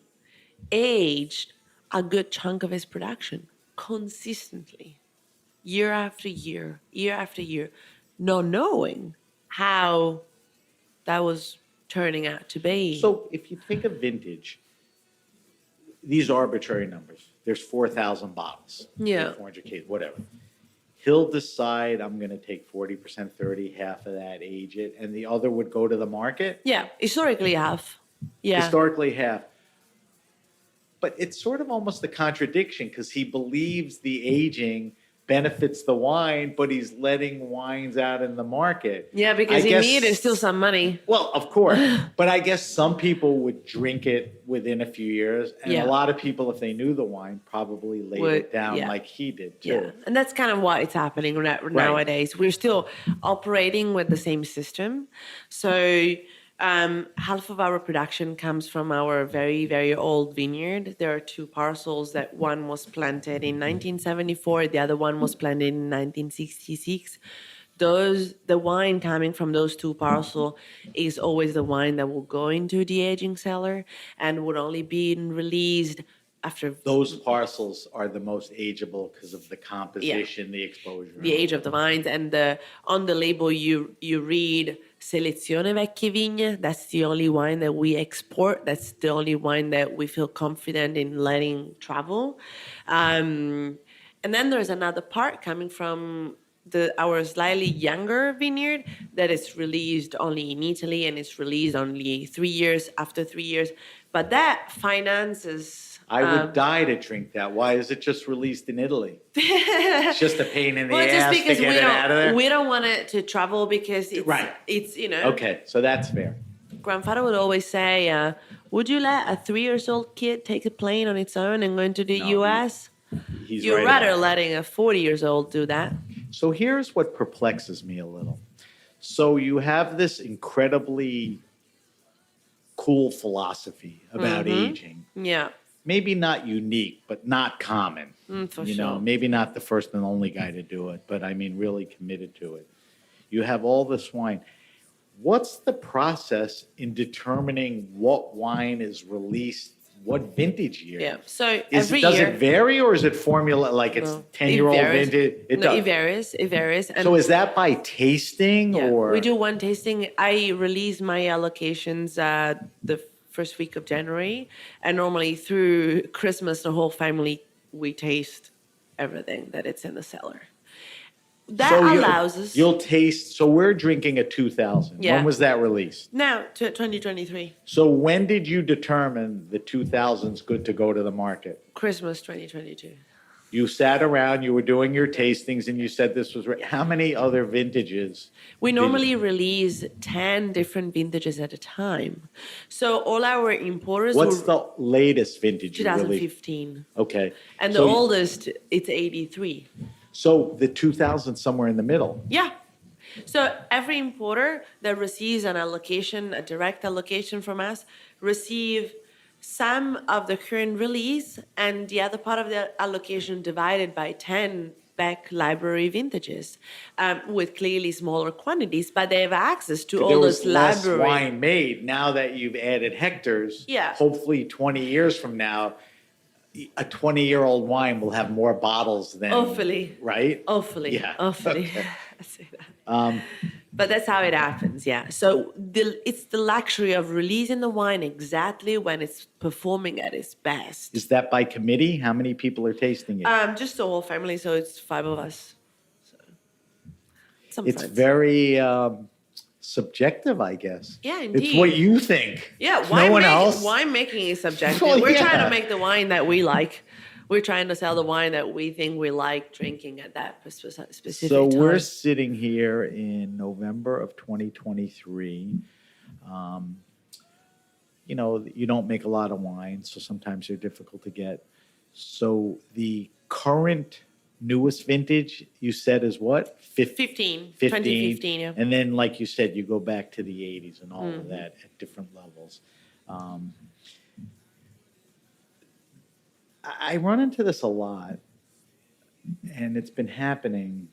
[SPEAKER 3] aged a good chunk of his production. Consistently. Year after year, year after year. Not knowing how that was turning out to be.
[SPEAKER 2] So if you think of vintage, these arbitrary numbers. There's 4,000 bottles.
[SPEAKER 3] Yeah.
[SPEAKER 2] 400 cases, whatever. He'll decide, I'm going to take 40%, 30, half of that, age it, and the other would go to the market.
[SPEAKER 3] Yeah, historically half. Yeah.
[SPEAKER 2] Historically, half. But it's sort of almost a contradiction because he believes the aging benefits the wine, but he's letting wines out in the market.
[SPEAKER 3] Yeah, because in the end, it's still some money.
[SPEAKER 2] Well, of course. But I guess some people would drink it within a few years. And
[SPEAKER 3] Yeah.
[SPEAKER 2] a lot of people, if they knew the wine, probably laid it down
[SPEAKER 3] yeah.
[SPEAKER 2] like he did too.
[SPEAKER 3] Yeah, and that's kind of why it's happening nowadays. We're still operating with the same system. So half of our production comes from our very, very old vineyard. There are two parcels that one was planted in 1974, the other one was planted in 1966. The wine coming from those two parcels is always the wine that will go into the aging cellar and would only be released after
[SPEAKER 2] Those parcels are the most ageable because of the composition, the exposure.
[SPEAKER 3] the age of the vines, and on the label you read Selezione Vecchie Vigne. That's the only wine that we export. That's the only wine that we feel confident in letting travel. And then there's another part coming from our slightly younger vineyard that is released only in Italy, and it's released only 3 years after 3 years. But that finances.
[SPEAKER 2] I would die to drink that. Why is it just released in Italy? It's just a pain in the ass to get it out of there.
[SPEAKER 3] We don't want it to travel because it's,
[SPEAKER 2] Right.
[SPEAKER 3] it's
[SPEAKER 2] Okay, so that's fair.
[SPEAKER 3] Grandfather would always say, would you let a 3-year-old kid take a plane on its own and go into the U.S.?
[SPEAKER 2] He's
[SPEAKER 3] You're
[SPEAKER 2] right
[SPEAKER 3] rather
[SPEAKER 2] about that.
[SPEAKER 3] letting a 40-year-old do that.
[SPEAKER 2] So here's what perplexes me a little. So you have this incredibly cool philosophy about aging.
[SPEAKER 3] Yeah.
[SPEAKER 2] Maybe not unique, but not common.
[SPEAKER 3] For
[SPEAKER 2] you
[SPEAKER 3] sure.
[SPEAKER 2] know, maybe not the first and only guy to do it, but I mean, really committed to it. You have all this wine. What's the process in determining what wine is released, what vintage year?
[SPEAKER 3] Yeah. So
[SPEAKER 2] Does
[SPEAKER 3] year.
[SPEAKER 2] it vary, or is it formula like it's
[SPEAKER 3] No.
[SPEAKER 2] 10-year-old
[SPEAKER 3] It varies.
[SPEAKER 2] vintage?
[SPEAKER 3] It varies. It varies. And
[SPEAKER 2] So is that by tasting
[SPEAKER 3] yeah,
[SPEAKER 2] or?
[SPEAKER 3] we do one tasting. I release my allocations the first week of January, and normally through Christmas, the whole family, we taste everything that it's in the cellar. That allows us.
[SPEAKER 2] You'll taste. So we're drinking a 2000.
[SPEAKER 3] Yeah.
[SPEAKER 2] When was that released?
[SPEAKER 3] Now to 2023,
[SPEAKER 2] So when did you determine the 2000's good to go to the market?
[SPEAKER 3] Christmas 2022.
[SPEAKER 2] You sat around, you were doing your tastings, and you said this was right. How many other vintages?
[SPEAKER 3] We normally release 10 different vintages at a time. So all our importers
[SPEAKER 2] What's
[SPEAKER 3] will
[SPEAKER 2] the latest vintage you released?
[SPEAKER 3] 2015.
[SPEAKER 2] Okay.
[SPEAKER 3] And the
[SPEAKER 2] So-
[SPEAKER 3] oldest, it's 83.
[SPEAKER 2] So the 2000 somewhere in the middle.
[SPEAKER 3] Yeah. So every importer that receives an allocation, a direct allocation from us, receive some of the current release and the other part of the allocation divided by 10 back library vintages with clearly smaller quantities, but they have access to all
[SPEAKER 2] There was
[SPEAKER 3] those
[SPEAKER 2] less
[SPEAKER 3] library.
[SPEAKER 2] wine made. Now that you've added hectares,
[SPEAKER 3] Yeah.
[SPEAKER 2] hopefully 20 years from now, a 20-year-old wine will have more bottles than.
[SPEAKER 3] Hopefully.
[SPEAKER 2] Right?
[SPEAKER 3] Hopefully.
[SPEAKER 2] Yeah.
[SPEAKER 3] Hopefully.
[SPEAKER 2] Okay.
[SPEAKER 3] I say that. But that's how it happens, yeah. So it's the luxury of releasing the wine exactly when it's performing at its best.
[SPEAKER 2] Is that by committee? How many people are tasting it?
[SPEAKER 3] Just the whole family, so it's 5 of us. So, some
[SPEAKER 2] It's
[SPEAKER 3] friends.
[SPEAKER 2] very subjective, I guess.
[SPEAKER 3] Yeah,
[SPEAKER 2] It's
[SPEAKER 3] indeed.
[SPEAKER 2] what you think.
[SPEAKER 3] Yeah,
[SPEAKER 2] no one else.
[SPEAKER 3] wine making is subjective.
[SPEAKER 2] Well,
[SPEAKER 3] We're trying
[SPEAKER 2] yeah.
[SPEAKER 3] to make the wine that we like. We're trying to sell the wine that we think we like drinking at that specific
[SPEAKER 2] So
[SPEAKER 3] time.
[SPEAKER 2] we're sitting here in November of 2023. You know, you don't make a lot of wine, so sometimes they're difficult to get. So the current newest vintage you said is what?
[SPEAKER 3] 15, 2015, yeah.
[SPEAKER 2] And then, like you said, you go back to the 80s and all of that at different levels. I run into this a lot, and it's been happening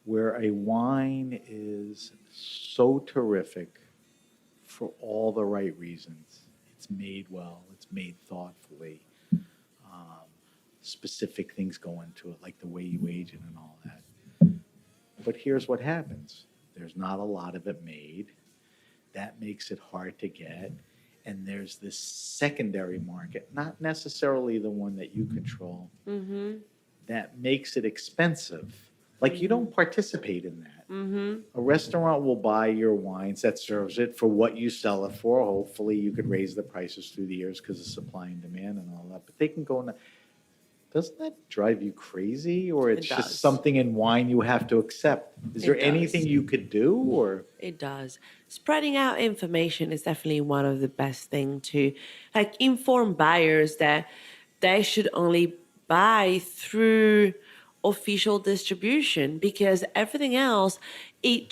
[SPEAKER 2] where a wine is so terrific for all the right reasons. It's made well, it's made thoughtfully. Specific things go into it, like the way you age it and all that. But here's what happens. There's not a lot of it made. That makes it hard to get. and there's this secondary market, not necessarily the one that you control, that makes it expensive. Like you don't participate in that. A restaurant will buy your wines that serves it for what you sell it for. Hopefully, you could raise the prices through the years because of supply and demand and all that. But they can go in. Doesn't that drive you crazy, or it's
[SPEAKER 3] It
[SPEAKER 2] just
[SPEAKER 3] does.
[SPEAKER 2] something in wine you have to accept? Is there
[SPEAKER 3] It does.
[SPEAKER 2] anything you could do, or
[SPEAKER 3] It does. Spreading out information is definitely one of the best thing to like inform buyers that they should only buy through official distribution because everything else it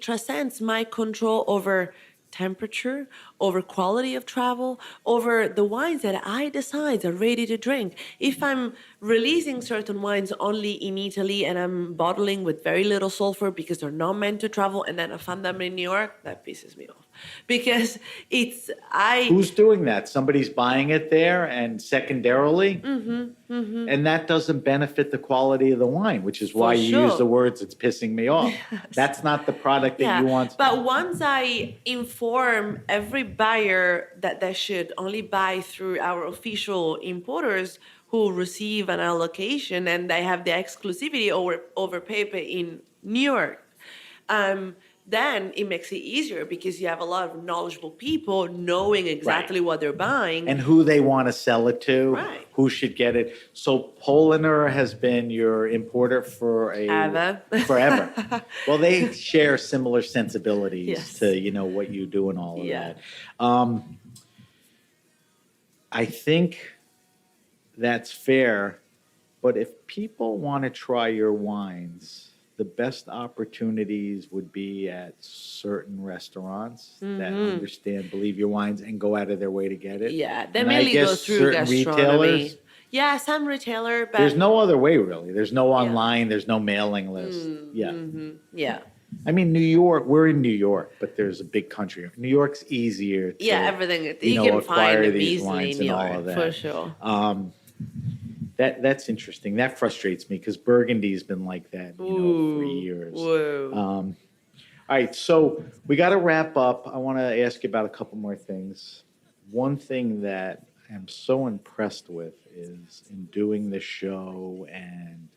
[SPEAKER 3] transcends my control over temperature, over quality of travel, over the wines that I decide are ready to drink. If I'm releasing certain wines only in Italy and I'm bottling with very little sulfur because they're not meant to travel, and then I find them in New York, that pisses me off because it's I.
[SPEAKER 2] who's doing that? Somebody's buying it there, and secondarily, and that doesn't benefit the quality of the wine, which is why
[SPEAKER 3] For
[SPEAKER 2] you use
[SPEAKER 3] sure.
[SPEAKER 2] the words "it's pissing me off." That's not the product that you want.
[SPEAKER 3] But once I inform every buyer that they should only buy through our official importers who receive an allocation and they have the exclusivity over paper in New York, then it makes it easier because you have a lot of knowledgeable people knowing exactly what they're buying.
[SPEAKER 2] And who they want to sell it to,
[SPEAKER 3] Right.
[SPEAKER 2] who should get it. So Polaner has been your importer for forever. Well, they share similar sensibilities
[SPEAKER 3] Yes.
[SPEAKER 2] to what you do and all of
[SPEAKER 3] Yeah.
[SPEAKER 2] that. I think that's fair, but if people want to try your wines, the best opportunities would be at certain restaurants that understand, believe your wines, and go out of their way to get it.
[SPEAKER 3] Yeah, they
[SPEAKER 2] And I
[SPEAKER 3] mainly
[SPEAKER 2] guess
[SPEAKER 3] go through
[SPEAKER 2] certain
[SPEAKER 3] gastronomy.
[SPEAKER 2] retailers,
[SPEAKER 3] Yeah, some retailer, but
[SPEAKER 2] there's no other way really. There's no online, there's no mailing list. Yeah.
[SPEAKER 3] yeah.
[SPEAKER 2] I mean, New York, we're in New York, but there's a big country. New York's easier to,
[SPEAKER 3] Yeah, everything. You
[SPEAKER 2] know,
[SPEAKER 3] can
[SPEAKER 2] acquire
[SPEAKER 3] find them
[SPEAKER 2] these
[SPEAKER 3] easily
[SPEAKER 2] wines
[SPEAKER 3] in New
[SPEAKER 2] and all
[SPEAKER 3] York,
[SPEAKER 2] of that.
[SPEAKER 3] for sure.
[SPEAKER 2] That's interesting. That frustrates me because Burgundy's been like that, for years.
[SPEAKER 3] Whoa.
[SPEAKER 2] All right, so we got to wrap up. I want to ask you about a couple more things. One thing that I'm so impressed with is in doing the show and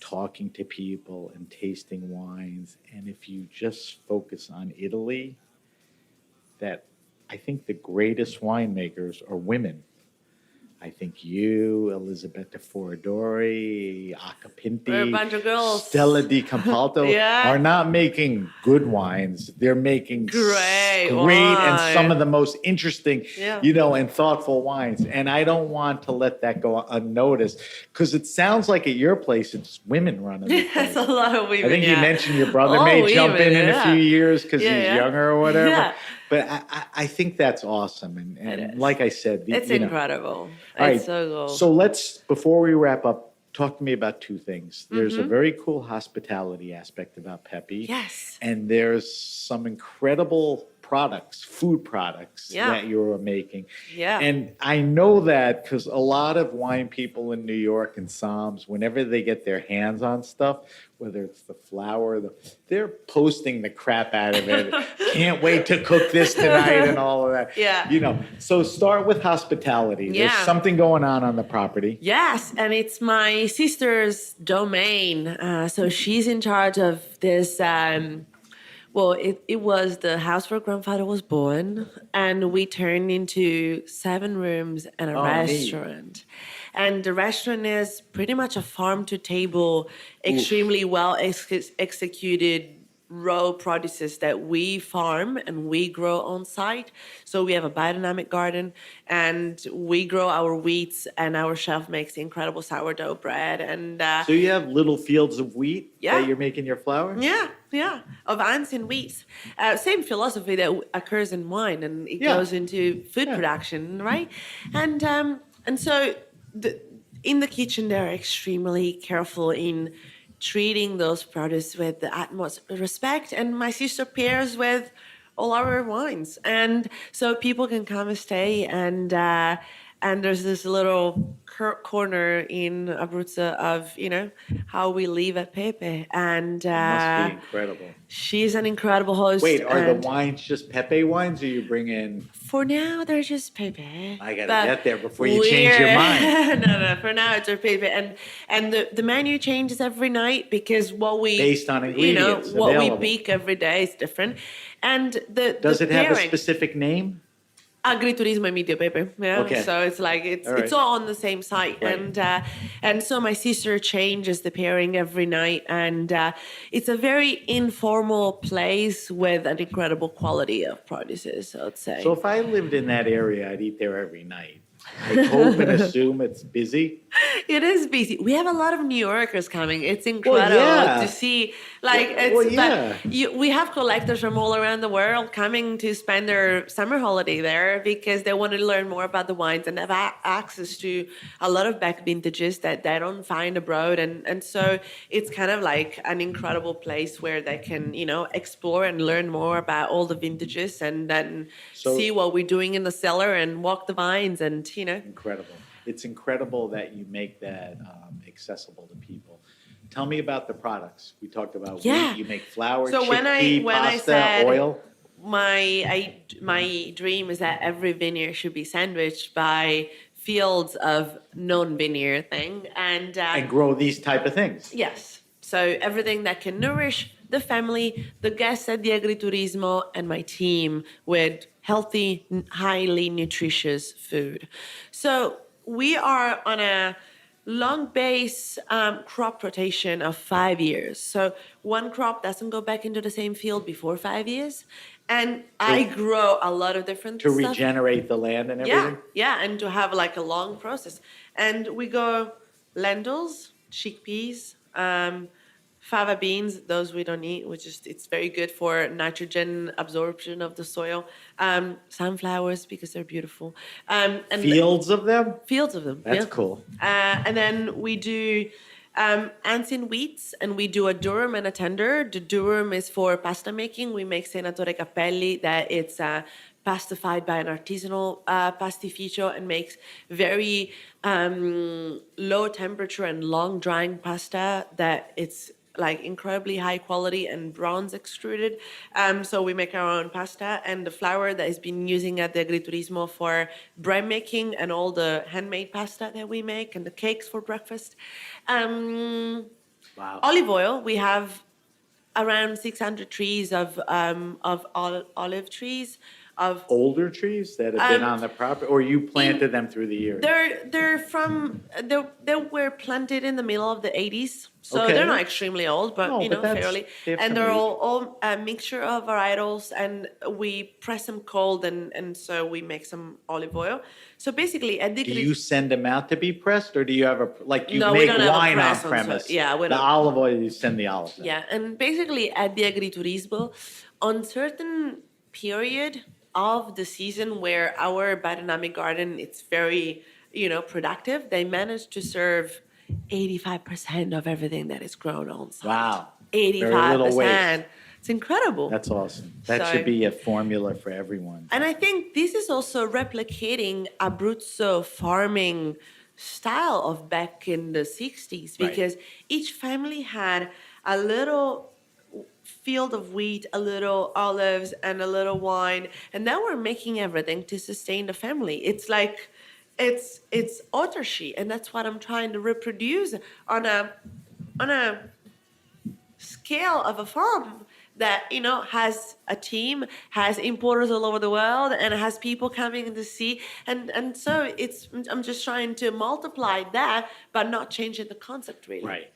[SPEAKER 2] talking to people and tasting wines, and if you just focus on Italy, that I think the greatest winemakers are women. I think you, Elisabetta Foradori, Acapinti,
[SPEAKER 3] We're a bunch of girls.
[SPEAKER 2] Stella Di Campalto
[SPEAKER 3] Yeah.
[SPEAKER 2] are not making good wines. They're making
[SPEAKER 3] Great
[SPEAKER 2] and
[SPEAKER 3] wine.
[SPEAKER 2] some of the most interesting,
[SPEAKER 3] Yeah.
[SPEAKER 2] and thoughtful wines. And I don't want to let that go unnoticed because it sounds like at your place it's women running the place.
[SPEAKER 3] That's a lot of women.
[SPEAKER 2] I think you
[SPEAKER 3] yeah.
[SPEAKER 2] mentioned your brother
[SPEAKER 3] Oh,
[SPEAKER 2] may jump
[SPEAKER 3] women,
[SPEAKER 2] in a
[SPEAKER 3] yeah.
[SPEAKER 2] few years because
[SPEAKER 3] Yeah,
[SPEAKER 2] he's
[SPEAKER 3] yeah.
[SPEAKER 2] younger or whatever.
[SPEAKER 3] Yeah.
[SPEAKER 2] But I think that's awesome.
[SPEAKER 3] It
[SPEAKER 2] And
[SPEAKER 3] is.
[SPEAKER 2] like I said,
[SPEAKER 3] It's incredible.
[SPEAKER 2] All right,
[SPEAKER 3] It's so cool.
[SPEAKER 2] so let's, before we wrap up, talk to me about two things. There's a very cool hospitality aspect about Pepe.
[SPEAKER 3] Yes.
[SPEAKER 2] And there's some incredible products, food products
[SPEAKER 3] Yeah.
[SPEAKER 2] that you're making.
[SPEAKER 3] Yeah.
[SPEAKER 2] And I know that because a lot of wine people in New York and Psalms, whenever they get their hands on stuff, whether it's the flour, they're posting the crap out of it. Can't wait to cook this tonight and all of that.
[SPEAKER 3] Yeah.
[SPEAKER 2] So start with hospitality.
[SPEAKER 3] Yeah.
[SPEAKER 2] There's something going on the property.
[SPEAKER 3] Yes, and it's my sister's domain. So she's in charge of this. It was the house where grandfather was born, and we turned into 7 rooms and a
[SPEAKER 2] Oh, neat.
[SPEAKER 3] restaurant. And the restaurant is pretty much a farm to table, extremely well executed raw produces that we farm and we grow on site. So we have a biodynamic garden and we grow our wheats, and our chef makes incredible sourdough bread. And
[SPEAKER 2] So you have little fields of wheat
[SPEAKER 3] Yeah.
[SPEAKER 2] that you're making your flour?
[SPEAKER 3] yeah, of ants and wheats. Same philosophy that occurs in wine, and it
[SPEAKER 2] Yeah.
[SPEAKER 3] goes into food production, right? And so in the kitchen, they're extremely careful in treating those produce with the utmost respect. And my sister pairs with all our wines, and so people can come and stay And there's this little corner in Abruzzo of, how we live at Pepe. And
[SPEAKER 2] It must be incredible.
[SPEAKER 3] she's an incredible host.
[SPEAKER 2] Wait, are the
[SPEAKER 3] and
[SPEAKER 2] wines just Pepe wines, or you bring in?
[SPEAKER 3] For now, they're just Pepe.
[SPEAKER 2] I gotta
[SPEAKER 3] But
[SPEAKER 2] get there before you change your mind.
[SPEAKER 3] No. For now, it's our Pepe, and the menu changes every night because what we
[SPEAKER 2] Based on ingredients
[SPEAKER 3] what
[SPEAKER 2] available.
[SPEAKER 3] we pick every day is different. And
[SPEAKER 2] Does
[SPEAKER 3] the
[SPEAKER 2] it have a
[SPEAKER 3] pairing-
[SPEAKER 2] specific name?
[SPEAKER 3] Agriturismo e Medio Pepe. Yeah.
[SPEAKER 2] Okay.
[SPEAKER 3] So it's like it's
[SPEAKER 2] All right.
[SPEAKER 3] it's all on the same site,
[SPEAKER 2] Right.
[SPEAKER 3] and so my sister changes the pairing every night, and it's a very informal place with an incredible quality of produces. I'd say.
[SPEAKER 2] So if I lived in that area, I'd eat there every night. I hope and assume it's busy.
[SPEAKER 3] It is busy. We have a lot of New Yorkers coming. It's incredible
[SPEAKER 2] yeah.
[SPEAKER 3] to see. Like it's
[SPEAKER 2] Well, yeah.
[SPEAKER 3] but we have collectors from all around the world coming to spend their summer holiday there because they want to learn more about the wines and have access to a lot of back vintages that they don't find abroad. And so it's kind of like an incredible place where they can, explore and learn more about all the vintages and then see what we're doing in the cellar and walk the vines and,
[SPEAKER 2] Incredible. It's incredible that you make that accessible to people. Tell me about the products. We talked about
[SPEAKER 3] Yeah.
[SPEAKER 2] wheat. You make flour,
[SPEAKER 3] So when I
[SPEAKER 2] pasta,
[SPEAKER 3] said
[SPEAKER 2] oil.
[SPEAKER 3] my dream is that every vineyard should be sandwiched by fields of non-vineyard thing
[SPEAKER 2] And grow these type of things.
[SPEAKER 3] yes, so everything that can nourish the family, the guests at the agriturismo, and my team with healthy, highly nutritious food. So we are on a long base crop rotation of 5 years. So one crop doesn't go back into the same field before 5 years. And I grow a lot of different
[SPEAKER 2] To
[SPEAKER 3] stuff.
[SPEAKER 2] regenerate the land and everything?
[SPEAKER 3] Yeah, and to have like a long process. And we go lentils, chickpeas, fava beans, those we don't eat, it's very good for nitrogen absorption of the soil. Sunflowers, because they're beautiful. And
[SPEAKER 2] Fields of them?
[SPEAKER 3] fields of them.
[SPEAKER 2] That's
[SPEAKER 3] yeah.
[SPEAKER 2] cool.
[SPEAKER 3] And then we do Ansin wheats, and we do a durum and a tender. The durum is for pasta making. We make Senatore Cappelli, that it's pastified by an artisanal pastificio and makes very low temperature and long drying pasta that it's like incredibly high quality and bronze extruded. So we make our own pasta, and the flour that has been using at the Agriturismo for bread making and all the handmade pasta that we make and the cakes for breakfast.
[SPEAKER 2] Wow.
[SPEAKER 3] Olive oil, we have around 600 trees of olive trees. Of
[SPEAKER 2] Older trees that have been on the property, or you planted them through the years?
[SPEAKER 3] they were planted in the middle of the 80s, so
[SPEAKER 2] Okay.
[SPEAKER 3] they're not extremely old, but
[SPEAKER 2] No, but that's-
[SPEAKER 3] fairly.
[SPEAKER 2] they have
[SPEAKER 3] And
[SPEAKER 2] some
[SPEAKER 3] they're
[SPEAKER 2] age.
[SPEAKER 3] all a mixture of varietals, and we press them cold, and so we make some olive oil. So basically, at the
[SPEAKER 2] Do you send them out to be pressed, or do you have you
[SPEAKER 3] No, we
[SPEAKER 2] make
[SPEAKER 3] don't have a
[SPEAKER 2] wine on
[SPEAKER 3] press on
[SPEAKER 2] premise?
[SPEAKER 3] site. Yeah, we
[SPEAKER 2] The
[SPEAKER 3] don't.
[SPEAKER 2] olive oil, you send the olives.
[SPEAKER 3] Yeah, and basically at the Agriturismo, on certain period of the season where our biodynamic garden it's very, productive, they manage to serve 85% of everything that is grown on site.
[SPEAKER 2] Wow.
[SPEAKER 3] 85%. It's incredible.
[SPEAKER 2] That's awesome. That
[SPEAKER 3] So-
[SPEAKER 2] should be a formula for everyone.
[SPEAKER 3] And I think this is also replicating Abruzzo farming style of back in the 60s,
[SPEAKER 2] Right.
[SPEAKER 3] because each family had a little field of wheat, a little olives, and a little wine, and now we're making everything to sustain the family. It's like it's autarky, and that's what I'm trying to reproduce on a scale of a farm that has a team, has importers all over the world, and has people coming to see, and so I'm just trying to multiply that, but not changing the concept really.
[SPEAKER 2] Right.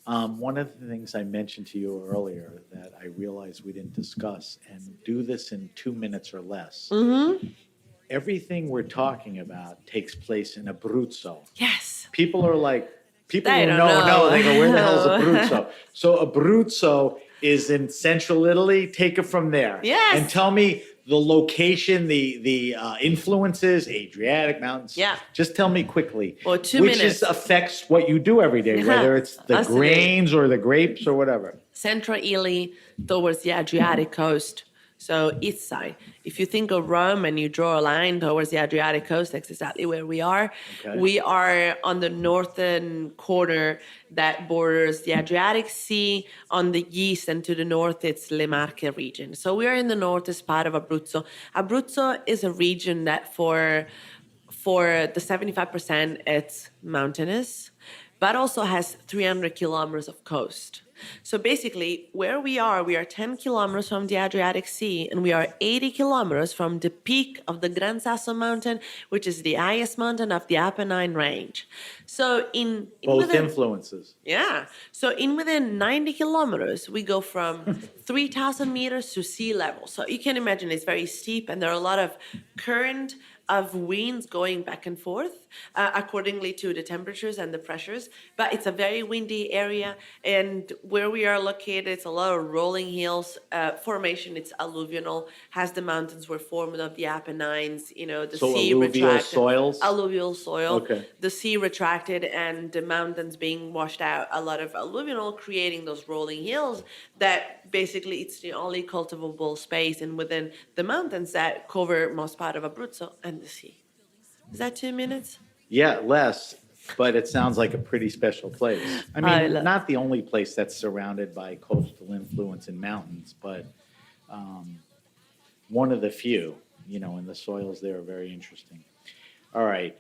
[SPEAKER 2] One of the things I mentioned to you earlier that I realized we didn't discuss, and do this in 2 minutes or less.
[SPEAKER 3] Mm-hmm.
[SPEAKER 2] Everything we're talking about takes place in Abruzzo.
[SPEAKER 3] Yes.
[SPEAKER 2] People are like, people
[SPEAKER 3] They
[SPEAKER 2] who
[SPEAKER 3] don't
[SPEAKER 2] know,
[SPEAKER 3] know.
[SPEAKER 2] they go, where the hell is Abruzzo? So Abruzzo is in central Italy. Take it from there.
[SPEAKER 3] Yes.
[SPEAKER 2] And tell me the location, the influences, Adriatic Mountains.
[SPEAKER 3] Yeah.
[SPEAKER 2] Just tell me quickly.
[SPEAKER 3] Well, 2
[SPEAKER 2] which
[SPEAKER 3] minutes.
[SPEAKER 2] affects what you do every day, whether it's the
[SPEAKER 3] Absolutely.
[SPEAKER 2] grains or the grapes or whatever.
[SPEAKER 3] Central Italy towards the Adriatic coast. So east side. If you think of Rome and you draw a line towards the Adriatic coast, that's exactly where we are.
[SPEAKER 2] Okay.
[SPEAKER 3] We are on the northern corner that borders the Adriatic Sea. On the east and to the north, it's Le Marche region. So we are in the northeast part of Abruzzo. Abruzzo is a region that for the 75%, it's mountainous, but also has 300 kilometers of coast. So basically, where we are 10 kilometers from the Adriatic Sea, and we are 80 kilometers from the peak of the Gran Sasso mountain, which is the highest mountain of the Apennine range. So in
[SPEAKER 2] Both
[SPEAKER 3] within,
[SPEAKER 2] influences.
[SPEAKER 3] yeah. So in within 90 kilometers, we go from 3,000 meters to sea level. So you can imagine it's very steep, and there are a lot of current of winds going back and forth accordingly to the temperatures and the pressures. But it's a very windy area, and where we are located, it's a lot of rolling hills. Formation, it's alluvial, has the mountains were formed of the Apennines. You know, the
[SPEAKER 2] So
[SPEAKER 3] sea
[SPEAKER 2] alluvial
[SPEAKER 3] retracted.
[SPEAKER 2] soils?
[SPEAKER 3] Alluvial soil.
[SPEAKER 2] Okay.
[SPEAKER 3] The sea retracted and the mountains being washed out. A lot of alluvial, creating those rolling hills that basically it's the only cultivable space and within the mountains that cover most part of Abruzzo and the sea. Is that 2 minutes?
[SPEAKER 2] Yeah, less, but it sounds like a pretty special place. I mean,
[SPEAKER 3] love-
[SPEAKER 2] not the only place that's surrounded by coastal influence and mountains, but one of the few, and the soils there are very interesting. All right.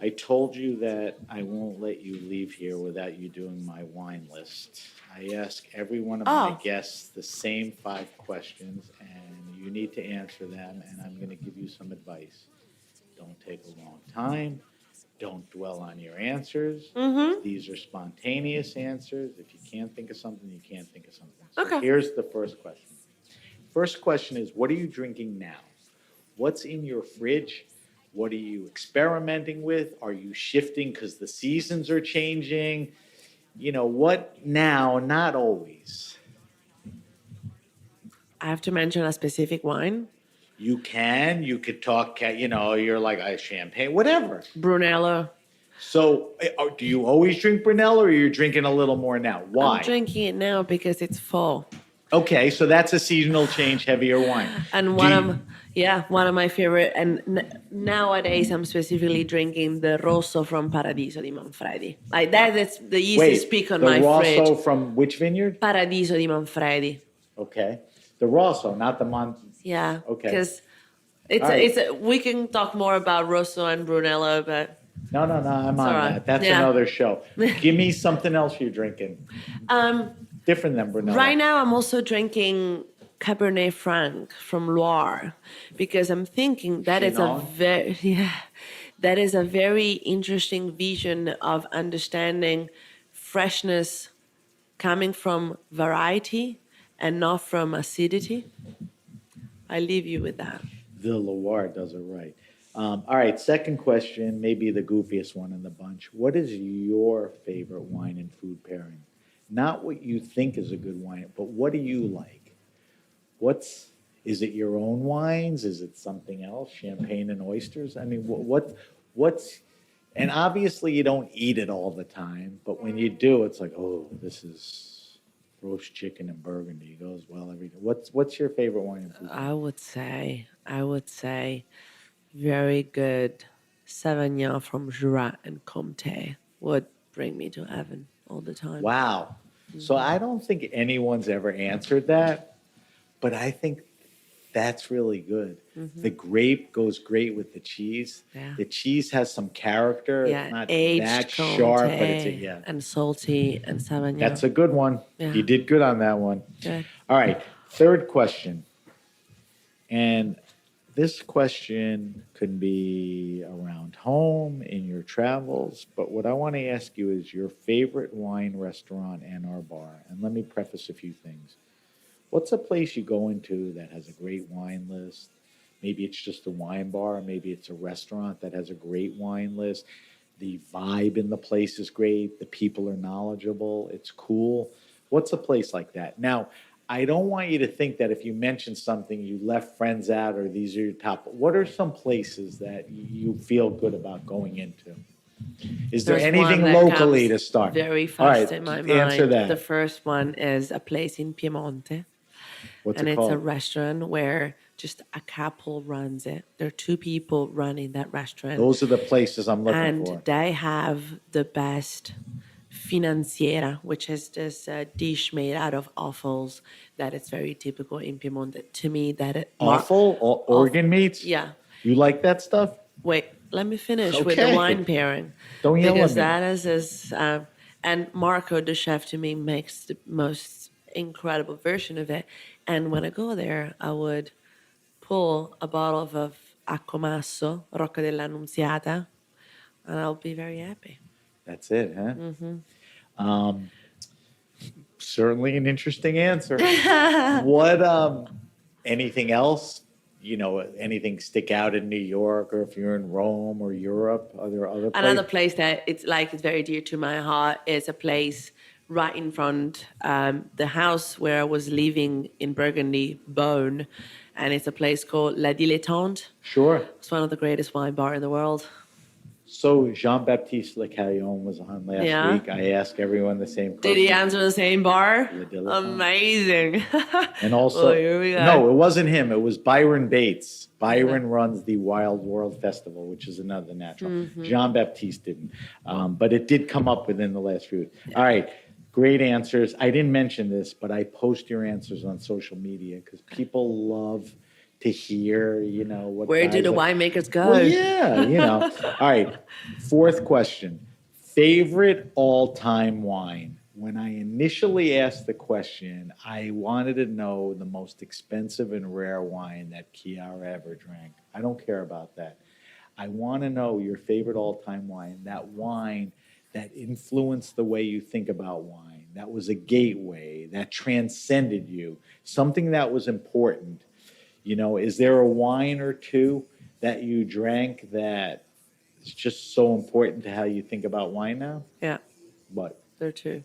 [SPEAKER 2] I told you that I won't let you leave here without you doing my wine list. I ask every one of my guests the same 5 questions, and you need to answer them, and I'm going to give you some advice. Don't take a long time. Don't dwell on your answers. These are spontaneous answers. If you can't think of something, you can't think of something. So
[SPEAKER 3] Okay.
[SPEAKER 2] here's the first question. First question is, what are you drinking now? What's in your fridge? What are you experimenting with? Are you shifting because the seasons are changing? What now, not always.
[SPEAKER 3] I have to mention a specific wine.
[SPEAKER 2] You could talk, you're like, champagne, whatever.
[SPEAKER 3] Brunello.
[SPEAKER 2] So do you always drink Brunello, or you're drinking a little more now? Why?
[SPEAKER 3] I'm drinking it now because it's fall.
[SPEAKER 2] Okay, so that's a seasonal change, heavier wine.
[SPEAKER 3] And one of my favorite. And nowadays, I'm specifically drinking the Rosso from Paradiso di Manfredi. Like that, that's the easiest pick on my
[SPEAKER 2] the Rosso
[SPEAKER 3] fridge.
[SPEAKER 2] from which vineyard?
[SPEAKER 3] Paradiso di Manfredi.
[SPEAKER 2] Okay, the Rosso, not the
[SPEAKER 3] Yeah.
[SPEAKER 2] Okay.
[SPEAKER 3] Because we can talk more about Rosso and Brunello, but
[SPEAKER 2] No, I'm on
[SPEAKER 3] all right.
[SPEAKER 2] that. That's
[SPEAKER 3] Yeah.
[SPEAKER 2] another show. Give me something else you're drinking. Different than Brunello.
[SPEAKER 3] right now I'm also drinking Cabernet Franc from Loire because I'm thinking that is
[SPEAKER 2] Chenin?
[SPEAKER 3] that is a very interesting vision of understanding freshness coming from variety and not from acidity. I leave you with that.
[SPEAKER 2] The Loire does it right. All right, second question, maybe the goofiest one in the bunch. What is your favorite wine and food pairing? Not what you think is a good wine, but what do you like? Is it your own wines? Is it something else? Champagne and oysters? I mean, what's, and obviously you don't eat it all the time, but when you do, it's like, oh, this is roast chicken and Burgundy. It goes well every day. What's your favorite wine and food?
[SPEAKER 3] I would say very good Sauvignon from Jura and Comté would bring me to heaven all the time.
[SPEAKER 2] Wow. So I don't think anyone's ever answered that, but I think that's really good. The grape goes great with the cheese.
[SPEAKER 3] Yeah.
[SPEAKER 2] The cheese has some character.
[SPEAKER 3] Yeah,
[SPEAKER 2] It's not
[SPEAKER 3] aged
[SPEAKER 2] that
[SPEAKER 3] Comté
[SPEAKER 2] sharp, but it's
[SPEAKER 3] and salty and Sauvignon.
[SPEAKER 2] That's a good one.
[SPEAKER 3] Yeah.
[SPEAKER 2] You did good on that one.
[SPEAKER 3] Good.
[SPEAKER 2] All right. Third question. And this question could be around home, in your travels, but what I want to ask you is your favorite wine restaurant and or bar. And let me preface a few things. What's a place you go into that has a great wine list? Maybe it's just a wine bar. Maybe it's a restaurant that has a great wine list. The vibe in the place is great. The people are knowledgeable. It's cool. What's a place like that? Now, I don't want you to think that if you mention something, you left friends out or these are your top. What are some places that you feel good about going into? Is there
[SPEAKER 3] There's
[SPEAKER 2] anything
[SPEAKER 3] one that
[SPEAKER 2] locally
[SPEAKER 3] comes
[SPEAKER 2] to start?
[SPEAKER 3] very
[SPEAKER 2] All right,
[SPEAKER 3] fast in my mind.
[SPEAKER 2] answer that.
[SPEAKER 3] The first one is a place in Piemonte
[SPEAKER 2] What's
[SPEAKER 3] and
[SPEAKER 2] it
[SPEAKER 3] it's a
[SPEAKER 2] called?
[SPEAKER 3] restaurant where just a couple runs it. There are two people running that restaurant,
[SPEAKER 2] Those are the places I'm looking
[SPEAKER 3] and
[SPEAKER 2] for.
[SPEAKER 3] they have the best financiera, which is this dish made out of offals that is very typical in Piemonte. To me, that
[SPEAKER 2] Awful? Organ meats?
[SPEAKER 3] yeah.
[SPEAKER 2] You like that stuff?
[SPEAKER 3] Wait, let me finish with the
[SPEAKER 2] Okay.
[SPEAKER 3] wine pairing.
[SPEAKER 2] Don't yell
[SPEAKER 3] Because
[SPEAKER 2] at me.
[SPEAKER 3] that is this, and Marco, the chef, to me, makes the most incredible version of it. And when I go there, I would pull a bottle of Accomasso, Rocca dell'Annunziata, and I'll be very happy.
[SPEAKER 2] That's it, huh? Certainly an interesting answer. What anything else? Anything stick out in New York, or if you're in Rome or Europe? Are there other
[SPEAKER 3] Another
[SPEAKER 2] places?
[SPEAKER 3] place that it's very dear to my heart is a place right in front the house where I was living in Burgundy, Beaune, and it's a place called La Dilettante.
[SPEAKER 2] Sure.
[SPEAKER 3] It's one of the greatest wine bar in the world.
[SPEAKER 2] So Jean-Baptiste Le Callon was on last
[SPEAKER 3] Yeah.
[SPEAKER 2] week. I ask everyone the same
[SPEAKER 3] Did he
[SPEAKER 2] question.
[SPEAKER 3] answer the same bar?
[SPEAKER 2] La Dilettante.
[SPEAKER 3] Amazing.
[SPEAKER 2] And also,
[SPEAKER 3] Oh, here we go.
[SPEAKER 2] no, it wasn't him. It was Byron Bates. Byron runs the Wild World Festival, which is another natural.
[SPEAKER 3] Mm-hmm.
[SPEAKER 2] Jean-Baptiste didn't. But it did come up within the last few. All right. Great answers. I didn't mention this, but I post your answers on social media because people love to hear, what
[SPEAKER 3] Where do
[SPEAKER 2] guys
[SPEAKER 3] the
[SPEAKER 2] like.
[SPEAKER 3] winemakers go?
[SPEAKER 2] Well, yeah. All right. Fourth question. Favorite all-time wine? When I initially asked the question, I wanted to know the most expensive and rare wine that Chiara ever drank. I don't care about that. I want to know your favorite all-time wine, that wine that influenced the way you think about wine, that was a gateway, that transcended you, something that was important. Is there a wine or two that you drank that is just so important to how you think about wine now?
[SPEAKER 3] Yeah,
[SPEAKER 2] What?
[SPEAKER 3] there are two.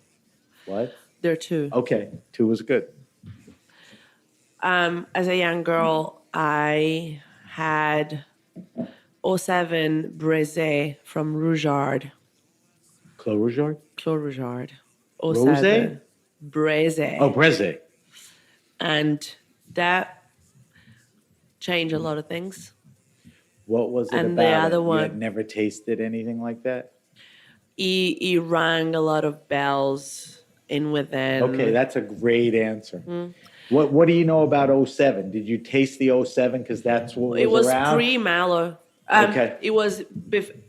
[SPEAKER 2] What?
[SPEAKER 3] There are two.
[SPEAKER 2] Okay, two was good.
[SPEAKER 3] As a young girl, I had '07 Brézé from Rougeard.
[SPEAKER 2] Clos Rougeard?
[SPEAKER 3] Clos Rougeard.
[SPEAKER 2] Rosé?
[SPEAKER 3] Brézé.
[SPEAKER 2] Oh, Breze.
[SPEAKER 3] And that changed a lot of things.
[SPEAKER 2] What was it
[SPEAKER 3] And the
[SPEAKER 2] about
[SPEAKER 3] other
[SPEAKER 2] it? You
[SPEAKER 3] one-
[SPEAKER 2] had never tasted anything like that?
[SPEAKER 3] He rang a lot of bells in within.
[SPEAKER 2] Okay, that's a great answer. What do you know about '07? Did you taste the '07 because that's what was
[SPEAKER 3] It was
[SPEAKER 2] around?
[SPEAKER 3] pre-Malo.
[SPEAKER 2] Okay.
[SPEAKER 3] It was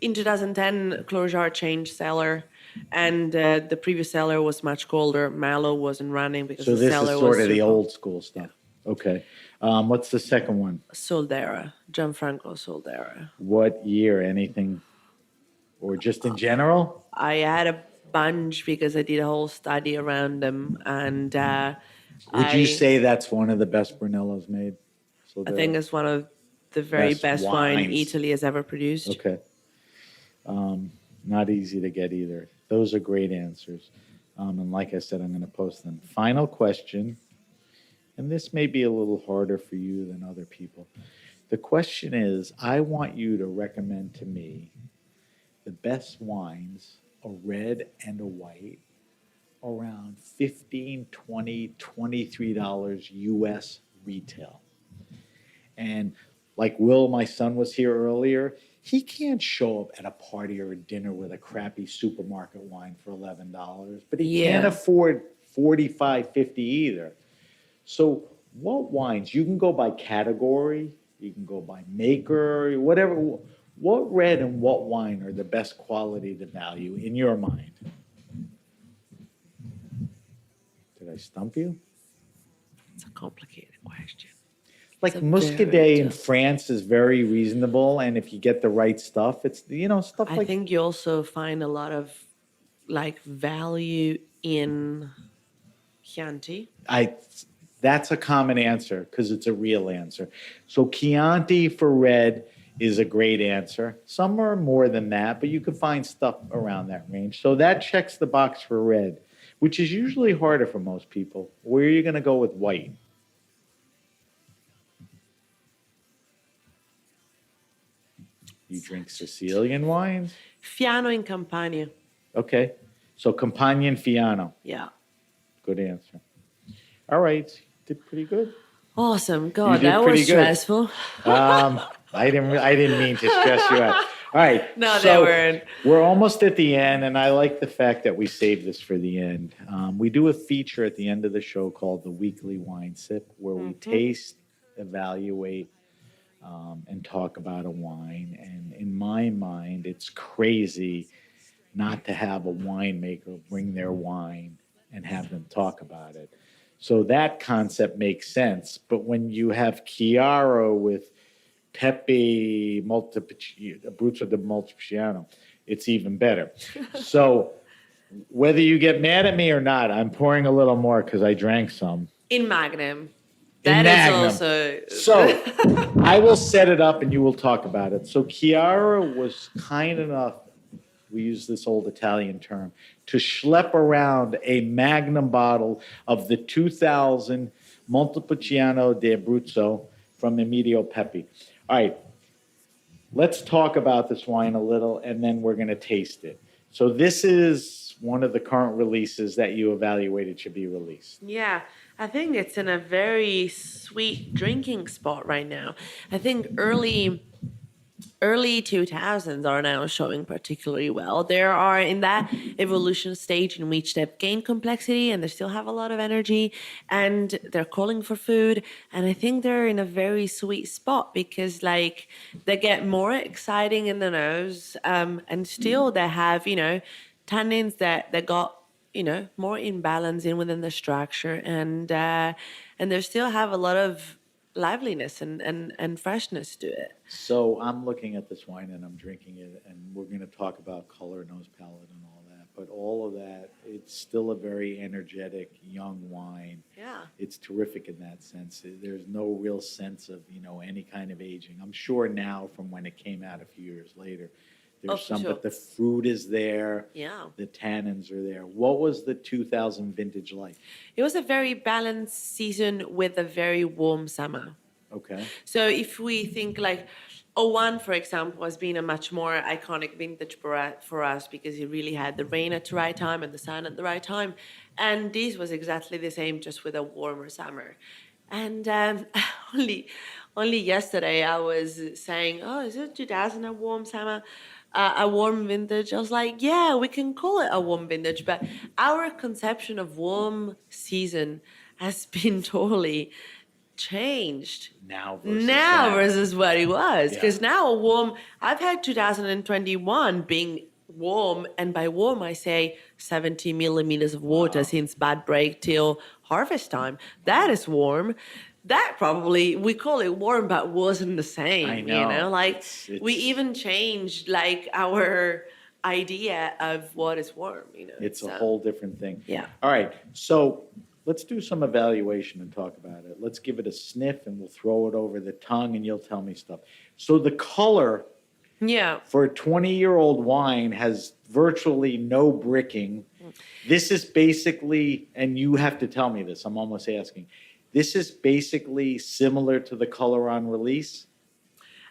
[SPEAKER 3] in 2010. Closure changed cellar, and the previous cellar was much colder. Malo wasn't running because
[SPEAKER 2] So
[SPEAKER 3] the
[SPEAKER 2] this is
[SPEAKER 3] cellar
[SPEAKER 2] sort
[SPEAKER 3] was
[SPEAKER 2] of the
[SPEAKER 3] super-
[SPEAKER 2] old school stuff. Okay. What's the second one?
[SPEAKER 3] Soldera, Gianfranco Soldera.
[SPEAKER 2] What year? Anything? Or just in general?
[SPEAKER 3] I had a bunch because I did a whole study around them, and
[SPEAKER 2] Would you say that's one of the best Brunellos made? So
[SPEAKER 3] I think it's one of the very
[SPEAKER 2] Best
[SPEAKER 3] best wine
[SPEAKER 2] wines.
[SPEAKER 3] Italy has ever produced.
[SPEAKER 2] Okay. Not easy to get either. Those are great answers. And like I said, I'm going to post them. Final question, and this may be a little harder for you than other people. The question is, I want you to recommend to me the best wines, a red and a white, around $15, $20, $23 US retail. And like Will, my son, was here earlier, he can't show up at a party or a dinner with a crappy supermarket wine for $11, but he can't
[SPEAKER 3] Yeah.
[SPEAKER 2] afford 45, 50 either. So what wines? You can go by category, you can go by maker, whatever. What red and what wine are the best quality to value in your mind? Did I stump you?
[SPEAKER 3] It's a complicated question.
[SPEAKER 2] Like
[SPEAKER 3] It's a
[SPEAKER 2] Muscadet
[SPEAKER 3] very
[SPEAKER 2] in
[SPEAKER 3] tough-
[SPEAKER 2] France is very reasonable, and if you get the right stuff, it's stuff
[SPEAKER 3] I
[SPEAKER 2] like
[SPEAKER 3] think you also find a lot of like value in Chianti.
[SPEAKER 2] That's a common answer because it's a real answer. So Chianti for red is a great answer. Some are more than that, but you can find stuff around that range. So that checks the box for red, which is usually harder for most people. Where are you going to go with white? You drink Sicilian wines?
[SPEAKER 3] Fiano in Campania.
[SPEAKER 2] Okay. So Campagna and Fiano.
[SPEAKER 3] Yeah.
[SPEAKER 2] Good answer. All right. did pretty good.
[SPEAKER 3] Awesome.
[SPEAKER 2] You
[SPEAKER 3] God,
[SPEAKER 2] did
[SPEAKER 3] that
[SPEAKER 2] pretty
[SPEAKER 3] was
[SPEAKER 2] good.
[SPEAKER 3] stressful.
[SPEAKER 2] I didn't mean to stress you out. All right.
[SPEAKER 3] No, they
[SPEAKER 2] so
[SPEAKER 3] weren't.
[SPEAKER 2] We're almost at the end, and I like the fact that we saved this for the end. We do a feature at the end of the show called the Weekly Wine Sip, where we taste, evaluate, and talk about a wine. And in my mind, it's crazy not to have a winemaker bring their wine and have them talk about it. So that concept makes sense. But when you have Chiara with Pepe Abruzzo di Montepulciano, it's even better. So whether you get mad at me or not, I'm pouring a little more because I drank some.
[SPEAKER 3] In Magnum.
[SPEAKER 2] In
[SPEAKER 3] That is
[SPEAKER 2] Magnum.
[SPEAKER 3] also.
[SPEAKER 2] So I will set it up and you will talk about it. So Chiara was kind enough, we use this old Italian term, to schlep around a Magnum bottle of the 2000 Montepulciano d'Abruzzo from Emilio Pepe. All right, let's talk about this wine a little, and then we're going to taste it. So this is one of the current releases that you evaluated should be released.
[SPEAKER 3] Yeah, I think it's in a very sweet drinking spot right now. I think early 2000s are now showing particularly well. They are in that evolution stage in which they've gained complexity and they still have a lot of energy and they're calling for food. And I think they're in a very sweet spot because like they get more exciting in the nose and still they have, tannins that got, more imbalance in within the structure and they still have a lot of liveliness and freshness to it.
[SPEAKER 2] So I'm looking at this wine and I'm drinking it, and we're going to talk about color, nose palette, and all that. But all of that, it's still a very energetic, young wine.
[SPEAKER 3] Yeah.
[SPEAKER 2] It's terrific in that sense. There's no real sense of, any kind of aging. I'm sure now from when it came out a few years later, there's
[SPEAKER 3] for
[SPEAKER 2] some,
[SPEAKER 3] sure.
[SPEAKER 2] but the fruit is there.
[SPEAKER 3] Yeah.
[SPEAKER 2] The tannins are there. What was the 2000 vintage like?
[SPEAKER 3] It was a very balanced season with a very warm summer.
[SPEAKER 2] Okay.
[SPEAKER 3] So if we think like '01, for example, has been a much more iconic vintage for us because it really had the rain at the right time and the sun at the right time. And this was exactly the same, just with a warmer summer. And only yesterday I was saying, oh, is it 2000 a warm summer? A warm vintage. I was like, yeah, we can call it a warm vintage, but our conception of warm season has been totally changed
[SPEAKER 2] Now
[SPEAKER 3] versus what it was. Because
[SPEAKER 2] Yeah.
[SPEAKER 3] now I've had 2021 being warm, and by warm I say 70 millimeters of water since bud break till harvest time. That is warm. That probably, we call it warm, but wasn't the same.
[SPEAKER 2] I know.
[SPEAKER 3] Like
[SPEAKER 2] It's-
[SPEAKER 3] we even changed like our idea of what is warm.
[SPEAKER 2] It's a
[SPEAKER 3] so-
[SPEAKER 2] whole different thing.
[SPEAKER 3] Yeah.
[SPEAKER 2] All right. So let's do some evaluation and talk about it. Let's give it a sniff and we'll throw it over the tongue and you'll tell me stuff. So the color
[SPEAKER 3] Yeah.
[SPEAKER 2] for a 20-year-old wine has virtually no bricking. This is basically, and you have to tell me this, I'm almost asking. This is basically similar to the color on release.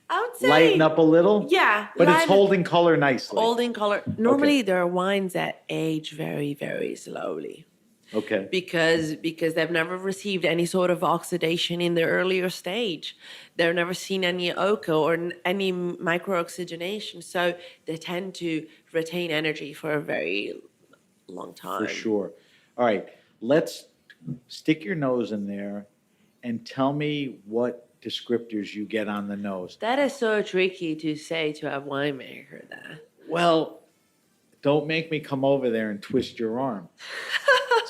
[SPEAKER 3] I would say
[SPEAKER 2] Lighten up a little.
[SPEAKER 3] Yeah,
[SPEAKER 2] But it's
[SPEAKER 3] lighten-
[SPEAKER 2] holding color nicely.
[SPEAKER 3] Holding color. Normally, there are wines that age very, very slowly
[SPEAKER 2] Okay.
[SPEAKER 3] because they've never received any sort of oxidation in the earlier stage. They've never seen any oca or any microoxygenation, so they tend to retain energy for a very long time.
[SPEAKER 2] For sure. All right. Let's stick your nose in there and tell me what descriptors you get on the nose.
[SPEAKER 3] That is so tricky to say to a winemaker. That.
[SPEAKER 2] Well, don't make me come over there and twist your arm.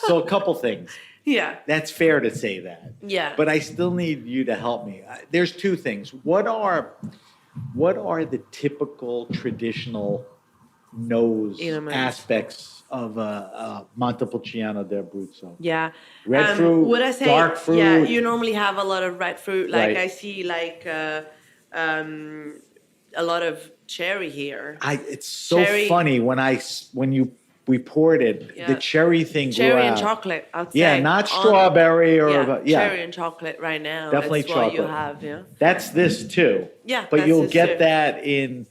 [SPEAKER 2] So a couple things.
[SPEAKER 3] Yeah.
[SPEAKER 2] That's fair to say that.
[SPEAKER 3] Yeah.
[SPEAKER 2] But I still need you to help me. There's two things. What are the typical traditional nose
[SPEAKER 3] Elements.
[SPEAKER 2] aspects of Montepulciano d'Abruzzo?
[SPEAKER 3] Yeah.
[SPEAKER 2] Red fruit,
[SPEAKER 3] Would I say,
[SPEAKER 2] dark fruit.
[SPEAKER 3] Yeah, you normally have a lot of red fruit. Like
[SPEAKER 2] Right.
[SPEAKER 3] I see like a lot of cherry here.
[SPEAKER 2] It's so
[SPEAKER 3] Cherry.
[SPEAKER 2] funny when you reported
[SPEAKER 3] Yeah.
[SPEAKER 2] the cherry thing grew
[SPEAKER 3] Cherry and
[SPEAKER 2] out.
[SPEAKER 3] chocolate, I'd say.
[SPEAKER 2] Yeah, not
[SPEAKER 3] On-
[SPEAKER 2] strawberry or
[SPEAKER 3] cherry and chocolate right now.
[SPEAKER 2] Definitely
[SPEAKER 3] That's what you
[SPEAKER 2] chocolate.
[SPEAKER 3] have, yeah.
[SPEAKER 2] That's this too.
[SPEAKER 3] Yeah,
[SPEAKER 2] But
[SPEAKER 3] that's
[SPEAKER 2] you'll
[SPEAKER 3] this
[SPEAKER 2] get
[SPEAKER 3] too.
[SPEAKER 2] that in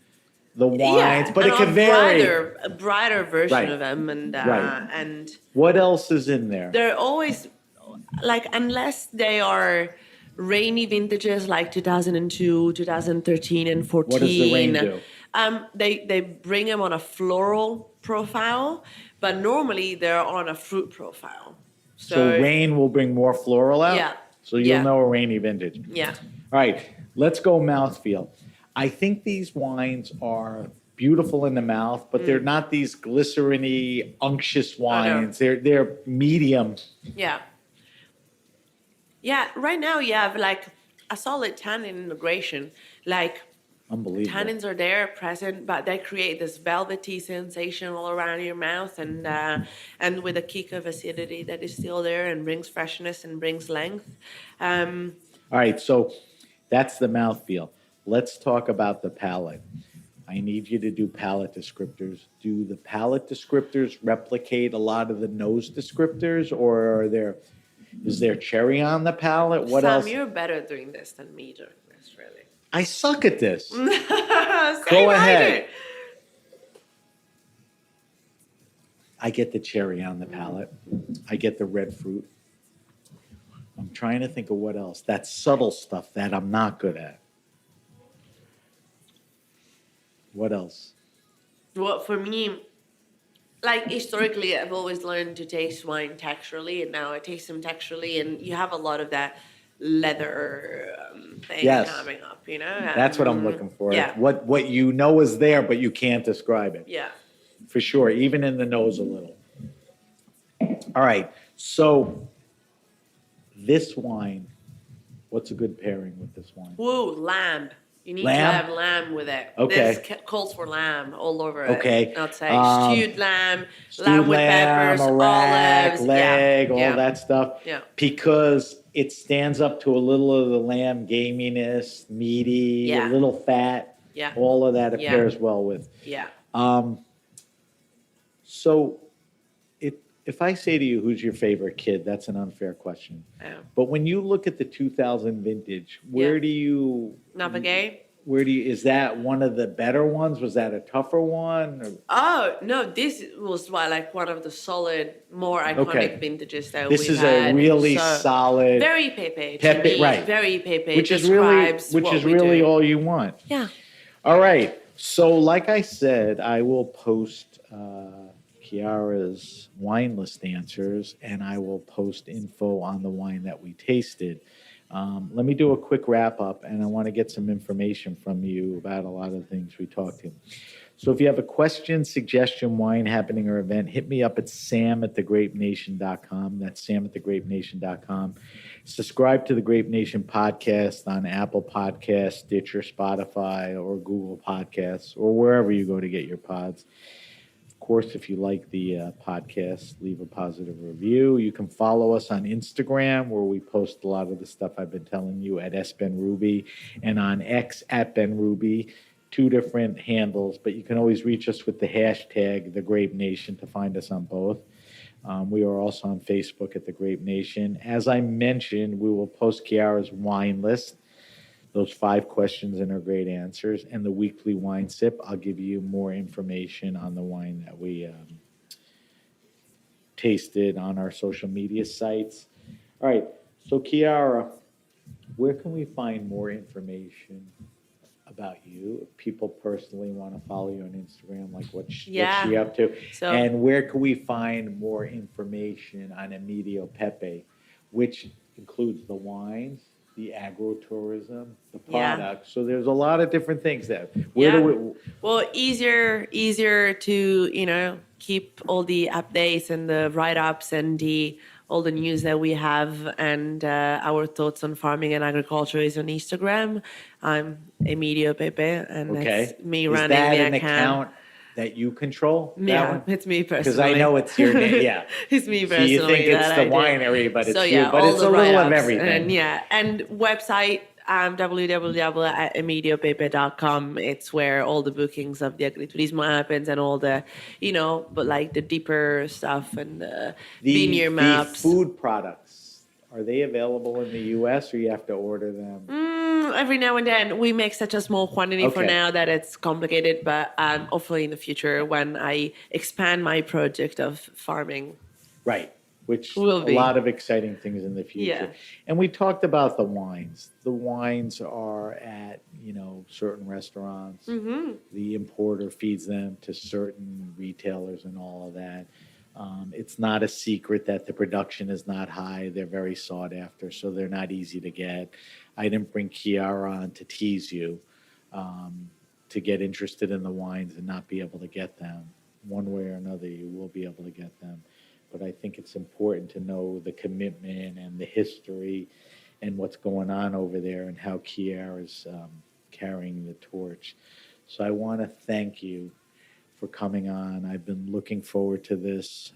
[SPEAKER 2] the wines, but
[SPEAKER 3] and
[SPEAKER 2] it can
[SPEAKER 3] a
[SPEAKER 2] vary.
[SPEAKER 3] brighter version
[SPEAKER 2] Right.
[SPEAKER 3] of them,
[SPEAKER 2] Right.
[SPEAKER 3] and
[SPEAKER 2] What else is in there?
[SPEAKER 3] they're always like unless they are rainy vintages like 2002, 2013, and 14.
[SPEAKER 2] What does the rain do?
[SPEAKER 3] They bring them on a floral profile, but normally they're on a fruit profile.
[SPEAKER 2] So rain will bring more floral out?
[SPEAKER 3] Yeah.
[SPEAKER 2] So you'll
[SPEAKER 3] Yeah.
[SPEAKER 2] know a rainy vintage.
[SPEAKER 3] Yeah.
[SPEAKER 2] All right, let's go mouthfeel. I think these wines are beautiful in the mouth, but they're not these glycerin-y, unctuous wines. They're medium.
[SPEAKER 3] Yeah. Yeah, right now you have like a solid tannin integration. Like
[SPEAKER 2] Unbelievable.
[SPEAKER 3] tannins are there, present, but they create this velvety sensation all around your mouth, and with a kick of acidity that is still there and brings freshness and brings length.
[SPEAKER 2] All right, so that's the mouthfeel. Let's talk about the palate. I need you to do palate descriptors. Do the palate descriptors replicate a lot of the nose descriptors, or is there cherry on the palate? What
[SPEAKER 3] Sam,
[SPEAKER 2] else?
[SPEAKER 3] you're better doing this than me doing this, really.
[SPEAKER 2] I suck at this.
[SPEAKER 3] Same
[SPEAKER 2] Go
[SPEAKER 3] I
[SPEAKER 2] ahead.
[SPEAKER 3] do.
[SPEAKER 2] I get the cherry on the palate. I get the red fruit. I'm trying to think of what else. That subtle stuff that I'm not good at. What else?
[SPEAKER 3] Well, for me, like historically, I've always learned to taste wine texturally, and now I taste them texturally, and you have a lot of that leather thing
[SPEAKER 2] Yes.
[SPEAKER 3] coming up, you know?
[SPEAKER 2] That's what I'm looking for.
[SPEAKER 3] Yeah.
[SPEAKER 2] What you know is there, but you can't describe it.
[SPEAKER 3] Yeah.
[SPEAKER 2] For sure, even in the nose a little. All right, so this wine, what's a good pairing with this wine?
[SPEAKER 3] Woo, lamb. You need
[SPEAKER 2] Lamb?
[SPEAKER 3] to have lamb with it.
[SPEAKER 2] Okay.
[SPEAKER 3] This calls for lamb all over
[SPEAKER 2] Okay.
[SPEAKER 3] it. I'd say stewed lamb,
[SPEAKER 2] Stewed
[SPEAKER 3] lamb with
[SPEAKER 2] lamb,
[SPEAKER 3] peppers,
[SPEAKER 2] a rack,
[SPEAKER 3] olives,
[SPEAKER 2] leg,
[SPEAKER 3] yeah,
[SPEAKER 2] all
[SPEAKER 3] yeah.
[SPEAKER 2] that stuff.
[SPEAKER 3] Yeah.
[SPEAKER 2] Because it stands up to a little of the lamb gaminess, meaty,
[SPEAKER 3] Yeah.
[SPEAKER 2] a little fat.
[SPEAKER 3] Yeah.
[SPEAKER 2] All of that it
[SPEAKER 3] Yeah.
[SPEAKER 2] pairs well with.
[SPEAKER 3] Yeah.
[SPEAKER 2] So if I say to you, who's your favorite kid, that's an unfair question.
[SPEAKER 3] Yeah.
[SPEAKER 2] But when you look at the 2000 vintage, where
[SPEAKER 3] Yeah.
[SPEAKER 2] do you,
[SPEAKER 3] Navigate.
[SPEAKER 2] is that one of the better ones? Was that a tougher one? Or-
[SPEAKER 3] Oh no! This was one of the solid, more iconic
[SPEAKER 2] Okay.
[SPEAKER 3] vintages that
[SPEAKER 2] This
[SPEAKER 3] we've
[SPEAKER 2] is
[SPEAKER 3] had.
[SPEAKER 2] a really
[SPEAKER 3] So,
[SPEAKER 2] solid,
[SPEAKER 3] very Pepe. To
[SPEAKER 2] Pepe,
[SPEAKER 3] me,
[SPEAKER 2] right.
[SPEAKER 3] Very Pepe.
[SPEAKER 2] which is really,
[SPEAKER 3] describes what we
[SPEAKER 2] really
[SPEAKER 3] do.
[SPEAKER 2] all you want.
[SPEAKER 3] Yeah.
[SPEAKER 2] All right. So, like I said, I will post Chiara's wine list answers, and I will post info on the wine that we tasted. Let me do a quick wrap up, and I want to get some information from you about a lot of the things we talked to. So if you have a question, suggestion, wine happening, or event, hit me up at sam@thegrapenation.com. That's sam@thegrapenation.com. Subscribe to the Grape Nation podcast on Apple Podcasts, Stitcher, Spotify, or Google Podcasts, or wherever you go to get your pods. Of course, if you like the podcast, leave a positive review. You can follow us on Instagram, where we post a lot of the stuff I've been telling you at @Benrubi, and on X @Benrubi. Two different handles, but you can always reach us with the hashtag The Grape Nation to find us on both. We are also on Facebook at The Grape Nation. As I mentioned, we will post Chiara's wine list, those 5 questions and her great answers, and the weekly wine sip. I'll give you more information on the wine that we tasted on our social media sites. All right, so Chiara, where can we find more information about you? If people personally want to follow you on Instagram, like what's she up to?
[SPEAKER 3] So-
[SPEAKER 2] and where can we find more information on Emilio Pepe, which includes the wines, the agro-tourism, the
[SPEAKER 3] Yeah.
[SPEAKER 2] products. So there's a lot of different things there. Where do we,
[SPEAKER 3] Well, easier to, keep all the updates and the write-ups and all the news that we have, and our thoughts on farming and agriculture is on Instagram. I'm Emilio Pepe, and
[SPEAKER 2] okay.
[SPEAKER 3] that's me
[SPEAKER 2] Is
[SPEAKER 3] running
[SPEAKER 2] that
[SPEAKER 3] the
[SPEAKER 2] an account that you control? That
[SPEAKER 3] Yeah,
[SPEAKER 2] one?
[SPEAKER 3] it's me personally.
[SPEAKER 2] Because I know it's your name. Yeah.
[SPEAKER 3] It's me
[SPEAKER 2] So
[SPEAKER 3] personally.
[SPEAKER 2] you think it's
[SPEAKER 3] that
[SPEAKER 2] the
[SPEAKER 3] I do.
[SPEAKER 2] winery, but it's
[SPEAKER 3] So,
[SPEAKER 2] you.
[SPEAKER 3] yeah,
[SPEAKER 2] But
[SPEAKER 3] all
[SPEAKER 2] it's
[SPEAKER 3] the
[SPEAKER 2] a little of
[SPEAKER 3] write-ups,
[SPEAKER 2] everything.
[SPEAKER 3] And website www.emiliopepe.com. It's where all the bookings of the agriturismo happens, and all the, but like the deeper stuff and the vineyard maps.
[SPEAKER 2] The food products, are they available in the U.S. or you have to order them?
[SPEAKER 3] Every now and then. We make such a small quantity for
[SPEAKER 2] Okay.
[SPEAKER 3] now that it's complicated, but hopefully in the future when I expand my project of farming.
[SPEAKER 2] Right. which
[SPEAKER 3] Will
[SPEAKER 2] a
[SPEAKER 3] be.
[SPEAKER 2] lot of exciting things in the future.
[SPEAKER 3] Yeah.
[SPEAKER 2] And we talked about the wines. The wines are at, certain restaurants. The importer feeds them to certain retailers and all of that. It's not a secret that the production is not high. They're very sought after, so they're not easy to get. I didn't bring Chiara on to tease you, to get interested in the wines and not be able to get them. One way or another, you will be able to get them. But I think it's important to know the commitment and the history and what's going on over there and how Chiara's carrying the torch. So I want to thank you for coming on. I've been looking forward to this.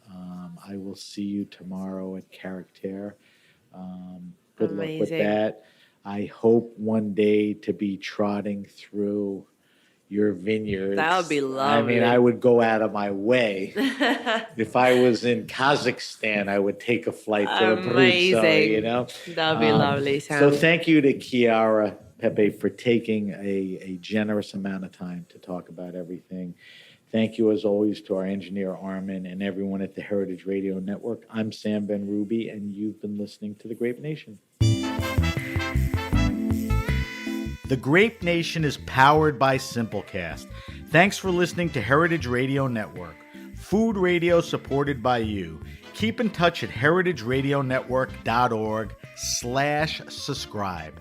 [SPEAKER 2] I will see you tomorrow at Character. Good luck with
[SPEAKER 3] Amazing.
[SPEAKER 2] that. I hope one day to be trotting through your vineyards.
[SPEAKER 3] That would be
[SPEAKER 2] I mean,
[SPEAKER 3] lovely.
[SPEAKER 2] I would go out of my way. If I was in Kazakhstan, I would take a flight for Abruzzo,
[SPEAKER 3] Amazing. That would be lovely,
[SPEAKER 2] So
[SPEAKER 3] Sam.
[SPEAKER 2] thank you to Chiara Pepe for taking a generous amount of time to talk about everything. Thank you, as always, to our engineer, Armin, and everyone at the Heritage Radio Network. I'm Sam Benrubi, and you've been listening to The Grape Nation. The Grape Nation is powered by Simplecast. Thanks for listening to Heritage Radio Network, food radio supported by you. Keep in touch at heritageradionetwork.org/subscribe.